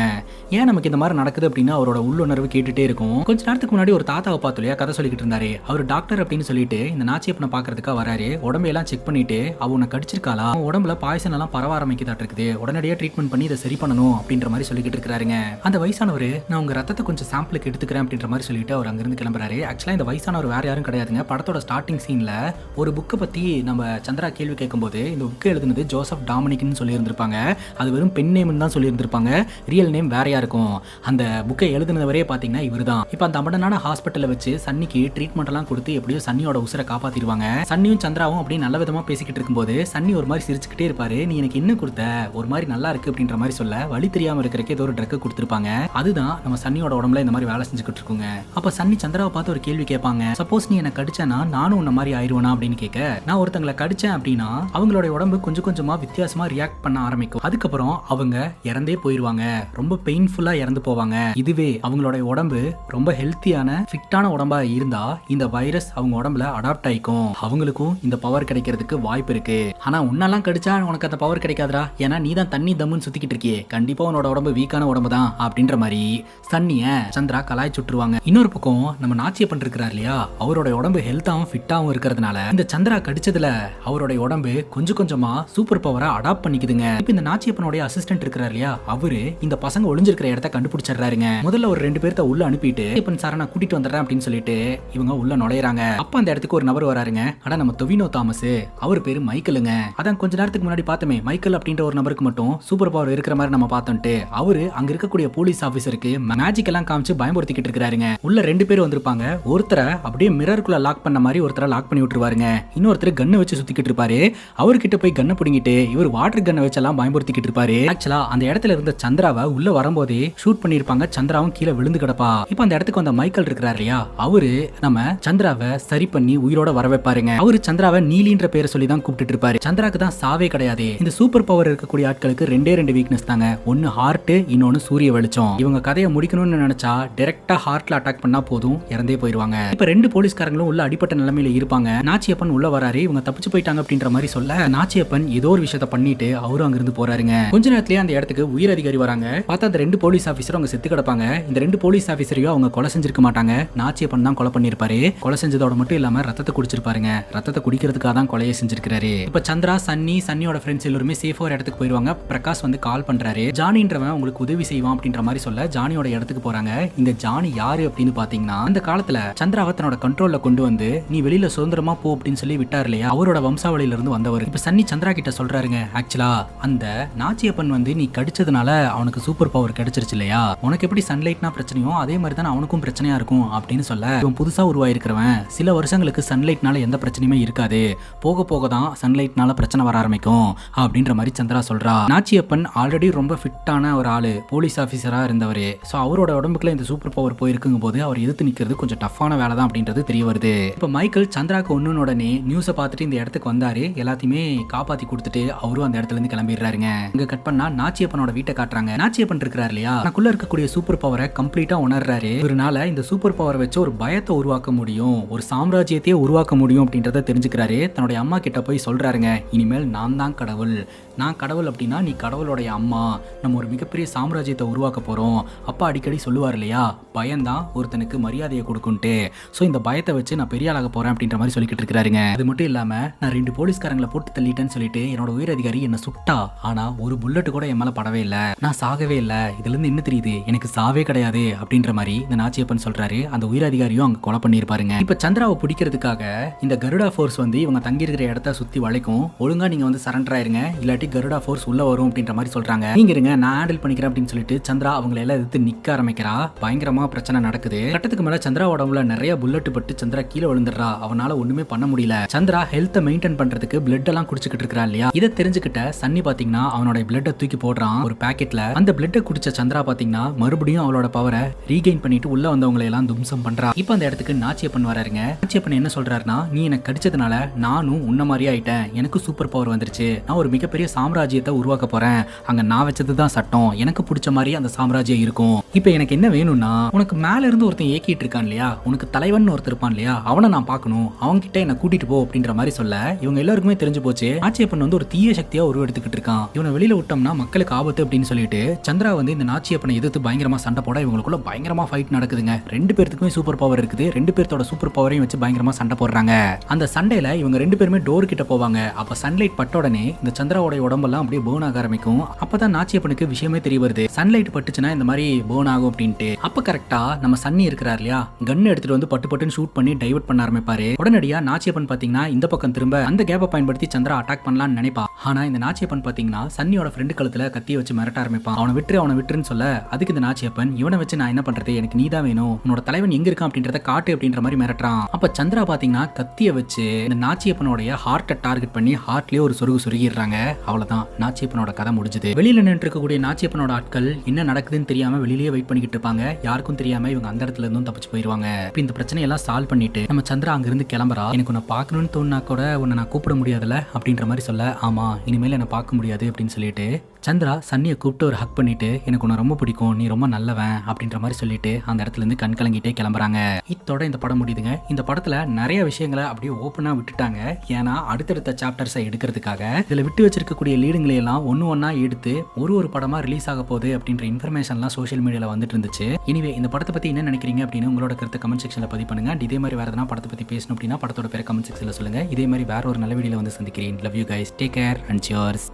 ஏன் நமக்கு இந்த மாதிரி நடக்குது அப்படின்னா அவரோட உள்ளுணர்வு கேட்டுட்டே இருக்கும். கொஞ்ச நேரத்துக்கு முன்னாடி ஒரு தாத்தாவை பார்த்து இல்லையா கதை சொல்லிக்கிட்டு இருந்தாரு, அவர் டாக்டர் அப்படின்னு சொல்லிட்டு இந்த நாச்சியப்பனை பாக்குறதுக்காக வராரு. உடம்பையெல்லாம் செக் பண்ணிட்டு அவனை கடிச்சிருக்காளா, உடம்புல பாய்சன் எல்லாம் பரவ ஆரம்பிக்கதாட்டு இருக்குது, உடனடியா ட்ரீட்மெண்ட் பண்ணி இதை சரி பண்ணணும் அப்படின்ற மாதிரி சொல்லிக்கிட்டு இருக்காருங்க. அந்த வயசானவர், நான் உங்க ரத்தத்தை கொஞ்சம் சாம்பிளுக்கு எடுத்துக்கிறேன் அப்படின்ற மாதிரி சொல்லிட்டு அவர் அங்கிருந்து கிளம்புறாரு. ஆக்சுவலா இந்த வயசானவர் வேற யாரும் கிடையாதுங்க. படத்தோட ஸ்டார்டிங் சீன்ல ஒரு புக்கை பத்தி நம்ம சந்திரா கேள்வி கேட்கும்போது இந்த புக்கை எழுதுனது ஜோசப் டாமினிக்னு சொல்லி இருந்திருப்பாங்க. அது வெறும் பென் நேம்னு தான் சொல்லி இருந்திருப்பாங்க, ரியல் நேம் வேறையா இருக்கும். அந்த புக்கை எழுதுனவரே பாத்தீங்கன்னா இவர் தான். இப்ப அந்த அபடனான ஹாஸ்பிட்டல்ல வச்சு சன்னிக்கு ட்ரீட்மெண்ட் எல்லாம் கொடுத்து எப்படியோ சன்னியோட உசுரை காப்பாத்திடுவாங்க. சன்னியும் சந்திராவும் அப்படி நல்ல விதமா பேசிக்கிட்டு இருக்கும்போது சன்னி ஒரு மாதிரி சிரிச்சுக்கிட்டே இருப்பாரு. நீ எனக்கு என்ன கொடுத்த, ஒரு மாதிரி நல்லா இருக்கு அப்படின்ற மாதிரி சொல்ல, வழி தெரியாம இருக்கிறதுக்கு ஏதோ ஒரு ட்ரக் கொடுத்துருப்பாங்க. அதுதான் நம்ம சன்னியோட உடம்புல இந்த மாதிரி வேலை செஞ்சுக்கிட்டு இருக்குங்க. அப்ப சன்னி சந்திராவை பார்த்து ஒரு கேள்வி கேட்பாங்க, சப்போஸ் நீ என்ன கடிச்சனா நானும் நானும் உன்ன மாதிரி ஆயிருவேனா அப்படின்னு கேட்க, நான் ஒருத்தங்களை கடிச்சேன் அப்படின்னா அவங்களோட உடம்பு கொஞ்சம் கொஞ்சமா வித்தியாசமா ரியாக்ட் பண்ண ஆரம்பிக்கும். அதுக்கப்புறம் அவங்க இறந்தே போயிருவாங்க, ரொம்ப பெயின்ஃபுல்லா இறந்து போவாங்க. இதுவே அவங்களோட உடம்பு ரொம்ப ஹெல்த்தியான ஃபிட்டான உடம்பா இருந்தா இந்த வைரஸ் அவங்க உடம்புல அடாப்ட் ஆயிக்கும், அவங்களுக்கும் இந்த பவர் கிடைக்கிறதுக்கு வாய்ப்பு இருக்கு. ஆனா உன்னெல்லாம் கடிச்சா உனக்கு அந்த பவர் கிடைக்காதா, ஏன்னா நீ தான் தண்ணி தம்முன்னு சுத்திக்கிட்டு இருக்கியே, கண்டிப்பா உன்னோட உடம்பு வீக்கான உடம்பு தான் அப்படின்ற மாதிரி சன்னிய சந்திரா கலாய் சுட்டுருவாங்க. இன்னொரு பக்கம் நம்ம நாச்சியப்பன் இருக்கிறார் இல்லையா, அவரோட உடம்பு ஹெல்த்தாவும் ஃபிட்டாவும் இருக்கிறதுனால இந்த சந்திரா கடிச்சதுல அவருடைய உடம்பு கொஞ்சம் கொஞ்சமா சூப்பர் பவரா அடாப்ட் பண்ணிக்குதுங்க. இப்ப இந்த நாச்சியப்பனுடைய அசிஸ்டன்ட் இருக்கிறார் இல்லையா, அவரு இந்த பசங்க ஒளிஞ்சிருக்கிற இடத்த கண்டுபிடிச்சிடுறாருங்க. முதல்ல ஒரு 2 பேர்த்த உள்ள அனுப்பிட்டு இப்பன் சார நான் கூட்டிட்டு வந்துடுறேன் அப்படின்னு சொல்லிட்டு இவங்க உள்ள நுழையறாங்க. அப்ப அந்த இடத்துக்கு ஒரு நபர் வராருங்க. ஆனா நம்ம டொவினோ தாமஸ், அவர் பேரு மைக்கேலுங்க. அதான் கொஞ்ச நேரத்துக்கு முன்னாடி பார்த்தோமே, மைக்கேல் அப்படின்ற ஒரு நபருக்கு மட்டும் சூப்பர் பவர் இருக்கிற மாதிரி நம்ம பார்த்தோம்ட்டு அவரு அங்க இருக்கக்கூடிய போலீஸ் ஆபீசருக்கு மேஜிக் எல்லாம் காமிச்சு பயமுறுத்திக்கிட்டு இருக்காருங்க. உள்ள 2 பேர் வந்திருப்பாங்க. ஒருத்தரை அப்படியே மிரருக்குள்ள லாக் பண்ண மாதிரி ஒருத்தரை லாக் பண்ணி விட்டுருவாருங்க. இன்னொருத்தர் கன்னை வச்சு சுத்திக்கிட்டு இருப்பாரு. அவர்கிட்ட போய் கன்னை பிடிங்கிட்டு இவர் வாட்டர் கன்னை வச்செல்லாம் பயமுறுத்திக்கிட்டு இருப்பாரு. ஆக்சுவலா அந்த இடத்துல இருந்த சந்திராவை உள்ள வரும்போதே ஷூட் பண்ணிருப்பாங்க. சந்திராவும் கீழே விழுந்து கிடப்பா. இப்ப அந்த இடத்துக்கு வந்த மைக்கேல் இருக்கிறார் இல்லையா, அவரு நம்ம சந்திராவை சரி பண்ணி உயிரோட வர வைப்பாருங்க. அவரு சந்திராவை நீலின்ற பேரை சொல்லி தான் கூப்பிட்டு இருப்பாரு. சந்திராக்கு தான் சாவே கிடையாது. இந்த சூப்பர் பவர் இருக்கக்கூடிய ஆட்களுக்கு 2 வீக்னஸ் தாங்க. ஒன்னு ஹார்ட், இன்னொன்னு சூரிய வெளிச்சம். இவங்க கதையை முடிக்கணும்னு நினைச்சா டைரக்டா ஹார்ட்ல அட்டாக் பண்ணா போதும், இறந்தே போயிருவாங்க. இப்ப 2 போலீஸ்காரங்களும் உள்ள அடிப்பட்ட நிலைமையில இருப்பாங்க. நாச்சியப்பன் உள்ள வராரு. இவங்க தப்பிச்சு போயிட்டாங்க அப்படின்ற மாதிரி சொல்ல, நாச்சியப்பன் ஏதோ ஒரு விஷயத்தை பண்ணிட்டு அவரும் அங்க இருந்து போறாருங்க. கொஞ்ச நேரத்திலேயே அந்த இடத்துக்கு உயர் அதிகாரி வராங்க. பார்த்தா அந்த 2 போலீஸ் ஆபீசரும் அவங்க செத்து கிடப்பாங்க. இந்த 2 போலீஸ் ஆபீசரையும் அவங்க கொலை செஞ்சிருக்க மாட்டாங்க, நாச்சியப்பன் தான் கொலை பண்ணிருப்பாரு. கொலை செஞ்சதோட மட்டும் இல்லாம ரத்தத்தை குடிச்சிருப்பாருங்க. ரத்தத்தை குடிக்கிறதுக்காக தான் கொலையை செஞ்சிருக்காரு. இப்ப சந்திரா, சன்னியோட ஃப்ரெண்ட்ஸ் எல்லாருமே சேஃபா ஒரு இடத்துக்கு போயிருவாங்க. பிரகாஷ் வந்து கால் பண்றாரு. ஜானின்றவன் உங்களுக்கு உதவி செய்வான் அப்படின்ற மாதிரி சொல்ல ஜானியோட இடத்துக்கு போறாங்க. இந்த ஜானி யாரு அப்படின்னு பாத்தீங்கன்னா, அந்த காலத்துல சந்திராவை தன்னோட கண்ட்ரோல்ல கொண்டு வந்து நீ வெளியில சுதந்திரமா போ அப்படின்னு சொல்லி விட்டார் இல்லையா, அவரோட வம்சாவளியில இருந்து வந்தவர். இப்ப சன்னி சந்திரா கிட்ட சொல்றாருங்க, ஆக்சுவலா அந்த நாச்சியப்பன் வந்து நீ கடிச்சதுனால அவனுக்கு சூப்பர் பவர் கிடைச்சிருச்சு இல்லையா, உனக்கு எப்படி சன்லைட்னா பிரச்சனையோ அதே மாதிரி தான் அவனுக்கும் பிரச்சனையா இருக்கும் அப்படின்னு சொல்ல, இவன் புதுசா உருவாயிருக்கிறவன் சில வருஷங்களுக்கு சன்லைட்னால எந்த பிரச்சனையுமே இருக்காது, போக போக தான் சன்லைட்னால பிரச்சனை வர ஆரம்பிக்கும் அப்படின்ற மாதிரி சந்திரா சொல்றா. நாச்சியப்பன் ஆல்ரெடி ரொம்ப ஃபிட்டான ஒரு ஆளு, போலீஸ் ஆபீசரா இருந்தவர். சோ அவரோட உடம்புக்குள்ள இந்த சூப்பர் பவர் போயிருக்கும் போது அவர் எதிர்த்து நிக்கிறது கொஞ்சம் டஃப்பான வேலை தான் அப்படின்றது தெரிய வருது. இப்ப மைக்கேல் சந்திராக்கு ஒன்னு உடனே நியூஸை பார்த்துட்டு இந்த இடத்துக்கு வந்தாரு. எல்லாத்தையுமே காப்பாத்தி கொடுத்துட்டு அவரும் அந்த இடத்துல இருந்து கிளம்பிடுறாருங்க. இங்க கட் பண்ணா நாச்சியப்பனோட வீட்டை காட்டுறாங்க. நாச்சியப்பன் இருக்கிறாரு இல்லையா, தனக்குள்ள இருக்கக்கூடிய சூப்பர் பவரை கம்ப்ளீட்டா உணர்றாரு. இதனால இந்த சூப்பர் பவர் வச்சு ஒரு பயத்தை உருவாக்க முடியும், ஒரு சாம்ராஜ்யத்தையே உருவாக்க முடியும் அப்படின்றத தெரிஞ்சுக்கிறாரு. தன்னுடைய அம்மா கிட்ட போய் சொல்றாருங்க, இனிமேல் நான் தான் கடவுள், நான் கடவுள் அப்படின்னா நீ கடவுளுடைய அம்மா, நம்ம ஒரு மிகப்பெரிய சாம்ராஜ்யத்தை உருவாக்க போறோம். அப்பா அடிக்கடி சொல்லுவார் இல்லையா, பயம்தான் ஒருத்தனுக்கு மரியாதையை கொடுக்கும்ட்டு. ஸோ இந்த பயத்தை வச்சு நான் பெரிய ஆளாக போறேன் அப்படின்ற மாதிரி சொல்லிக்கிட்டு இருக்கிறாருங்க. அது மட்டும் இல்லாம நான் 2 போலீஸ்காரங்களை போட்டு தள்ளிட்டேன்னு சொல்லிட்டு என்னோட உயர் அதிகாரி என்ன சுட்டா, ஆனா ஒரு புல்லட் கூட என் மேல படவே இல்லை, நான் சாகவே இல்லை, இதுல இருந்து என்ன தெரியுது எனக்கு சாவே கிடையாது அப்படின்ற மாதிரி இந்த நாச்சியப்பன் சொல்றாரு. அந்த உயர் அதிகாரியும் அங்க கொலை பண்ணிருப்பாருங்க. இப்ப சந்திராவை பிடிக்கிறதுக்காக இந்த கருடா ஃபோர்ஸ் வந்து இவங்க தங்கி இருக்கிற இடத்த சுத்தி வளைக்கும். ஒழுங்கா நீங்க வந்து சரண்டர் ஆயிருங்க, இல்லாட்டி கருடா ஃபோர்ஸ் உள்ள வரும் அப்படின்ற மாதிரி சொல்றாங்க. நீங்க இருங்க நான் ஹேண்டில் பண்ணிக்கிறேன் அப்படின்னு சொல்லிட்டு சந்திரா அவங்களை எல்லாம் எதிர்த்து நிக்க ஆரம்பிக்கிறா. பயங்கரமா பிரச்சனை நடக்குது. கட்டத்துக்கு மேல சந்திரா உடம்புல நிறைய புல்லட் பட்டு சந்திரா கீழே விழுந்துடுறா. அவனால ஒண்ணுமே பண்ண முடியல. சந்திரா ஹெல்த்தை மெயின்டைன் பண்றதுக்கு பிளட் எல்லாம் குடிச்சுக்கிட்டு இருக்கா இல்லையா, இதை தெரிஞ்சுக்கிட்ட சன்னி பாத்தீங்கன்னா அவனோட பிளட்டை தூக்கி போடுறான் ஒரு பாக்கெட்ல. அந்த பிளட்டை குடிச்ச சந்திரா பாத்தீங்கன்னா மறுபடியும் அவளோட பவரை ரீகெயின் பண்ணிட்டு உள்ள வந்தவங்களை எல்லாம் தும்சம் பண்றா. இப்ப அந்த இடத்துக்கு நாச்சியப்பன் வராருங்க. நாச்சியப்பன் என்ன சொல்றாருன்னா, நீ எனக்கு கடிச்சதுனால நானும் உன்ன மாதிரியே ஆயிட்டேன், எனக்கு சூப்பர் பவர் வந்துருச்சு, நான் ஒரு மிகப்பெரிய சாம்ராஜ்யத்தை உருவாக்க போறேன், அங்க நான் வச்சதுதான் சட்டம், எனக்கு பிடிச்ச மாதிரி அந்த சாம்ராஜ்யம் இருக்கும். இப்ப எனக்கு என்ன வேணும்னா, உனக்கு மேல இருந்து ஒருத்தன் ஏக்கிட்டு இருக்கான் இல்லையா, உனக்கு தலைவன் ஒருத்தர் இருப்பான் இல்லையா, அவனை நான் பார்க்கணும், அவங்க கிட்ட என்ன கூட்டிட்டு போ அப்படின்ற மாதிரி சொல்ல, இவங்க எல்லாருக்குமே தெரிஞ்சு போச்சு நாச்சியப்பன் வந்து ஒரு தீய சக்தியா உருவெடுத்துக்கிட்டு இருக்கான், இவனை வெளியில விட்டோம்னா மக்களுக்கு ஆபத்து அப்படின்னு சொல்லிட்டு சந்திரா வந்து இந்த நாச்சியப்பனை எதிர்த்து பயங்கரமா சண்டை போட இவங்களுக்குள்ள பயங்கரமா ஃபைட் நடக்குதுங்க. 2 பேருக்குமே சூப்பர் பவர் இருக்குது. 2 பேர்த்தோட சூப்பர் பவரையும் வச்சு பயங்கரமா சண்டை போடுறாங்க. அந்த சண்டையில இவங்க 2 பேருமே டோர் கிட்ட போவாங்க. அப்ப சன்லைட் பட்ட உடனே இந்த சந்திராவோட உடம்பெல்லாம் அப்படியே பேர்ன் ஆக ஆரம்பிக்கும். அப்பதான் நாச்சியப்பனுக்கு விஷயமே தெரிய வருது, சன்லைட் பட்டுச்சுன்னா இந்த மாதிரி பேர்ன் ஆகும் அப்படின்ட்டு. அப்ப கரெக்டா நம்ம சன்னி இருக்கிறார் இல்லையா, கன் எடுத்துட்டு வந்து பட்டு பட்டுன்னு ஷூட் பண்ணி டைவர்ட் பண்ண ஆரம்பிப்பாரு. உடனடியா நாச்சியப்பன் பாத்தீங்கன்னா இந்த பக்கம் திரும்ப அந்த கேப்பை பயன்படுத்தி சந்திரா அட்டாக் பண்ணலாம்னு நினைப்பா. ஆனா இந்த நாச்சியப்பன் பாத்தீங்கன்னா சன்னியோட ஃப்ரெண்டு கழுத்துல கத்திய வச்சு மிரட்ட ஆரம்பிப்பான். அவனை விட்டுருன்னு சொல்ல அதுக்கு இந்த நாச்சியப்பன் இவனை வச்சு நான் என்ன பண்றது, எனக்கு நீதான் வேணும், உன்னோட தலைவன் எங்க இருக்கான் அப்படின்றத காட்டு அப்படின்ற மாதிரி மிரட்டுறான். அப்ப சந்திரா பாத்தீங்கன்னா கத்திய வச்சு இந்த நாச்சியப்பனோட ஹார்ட்டை டார்கெட் பண்ணி ஹார்ட்லயே ஒரு சொருகிடுறாங்க. அவ்வளவுதான், நாச்சியப்பனோட கதை முடிஞ்சது. வெளியில நின்று இருக்கக்கூடிய நாச்சியப்பனோட ஆட்கள் என்ன நடக்குதுன்னு தெரியாம வெளியிலேயே வெயிட் பண்ணிக்கிட்டு இருப்பாங்க. யாருக்கும் தெரியாம இவங்க அந்த இடத்துல இருந்தும் தப்பிச்சு போயிருவாங்க. இப்ப இந்த பிரச்சனையெல்லாம் சால்வ் பண்ணிட்டு நம்ம சந்திரா அங்க இருந்து கிளம்புறா. எனக்கு உன்னை பார்க்கணும்னு தோணுனா கூட உன்னை நான் கூப்பிட முடியாதுல்ல அப்படின்ற மாதிரி சொல்ல, ஆமா இனிமேல் என்ன பார்க்க முடியாது அப்படின்னு சொல்லிட்டு சந்திரா சன்னியை கூப்பிட்டு ஒரு ஹக் பண்ணிட்டு எனக்கு உன்னை ரொம்ப பிடிக்கும், நீ ரொம்ப நல்லவன் அப்படின்ற மாதிரி சொல்லிட்டு அந்த இடத்துல இருந்து கண் கலங்கிட்டே கிளம்புறாங்க. இத்தோட இந்த படம் முடியுதுங்க. இந்த படத்துல நிறைய விஷயங்களை அப்படியே ஓப்பனா விட்டுட்டாங்க. ஏன்னா அடுத்தடுத்த சாப்டர்ஸை எடுக்கிறதுக்காக இதுல விட்டு வச்சிருக்கக்கூடிய லீடுங்களை எல்லாம் ஒன்னா எடுத்து ஒரு படமா ரிலீஸ் ஆக போகுது அப்படின்ற இன்ஃபர்மேஷன்லாம் சோஷியல் மீடியால வந்துட்டு இருந்துச்சு. இனிவே இந்த படத்தை பத்தி என்ன நினைக்கிறீங்க அப்படின்னு உங்களோட கருத்தை கமெண்ட் செக்ஷன்ல பதிவு பண்ணுங்க. இதே மாதிரி வேற எதனா படத்தை பத்தி பேசணும் அப்படின்னா படத்தோட பேரை கமெண்ட் செக்ஷன்ல சொல்லுங்க. இதே மாதிரி வேற ஒரு நல்ல வீடியோல வந்து சந்திக்கிறேன். Love you guys, take care and cheers.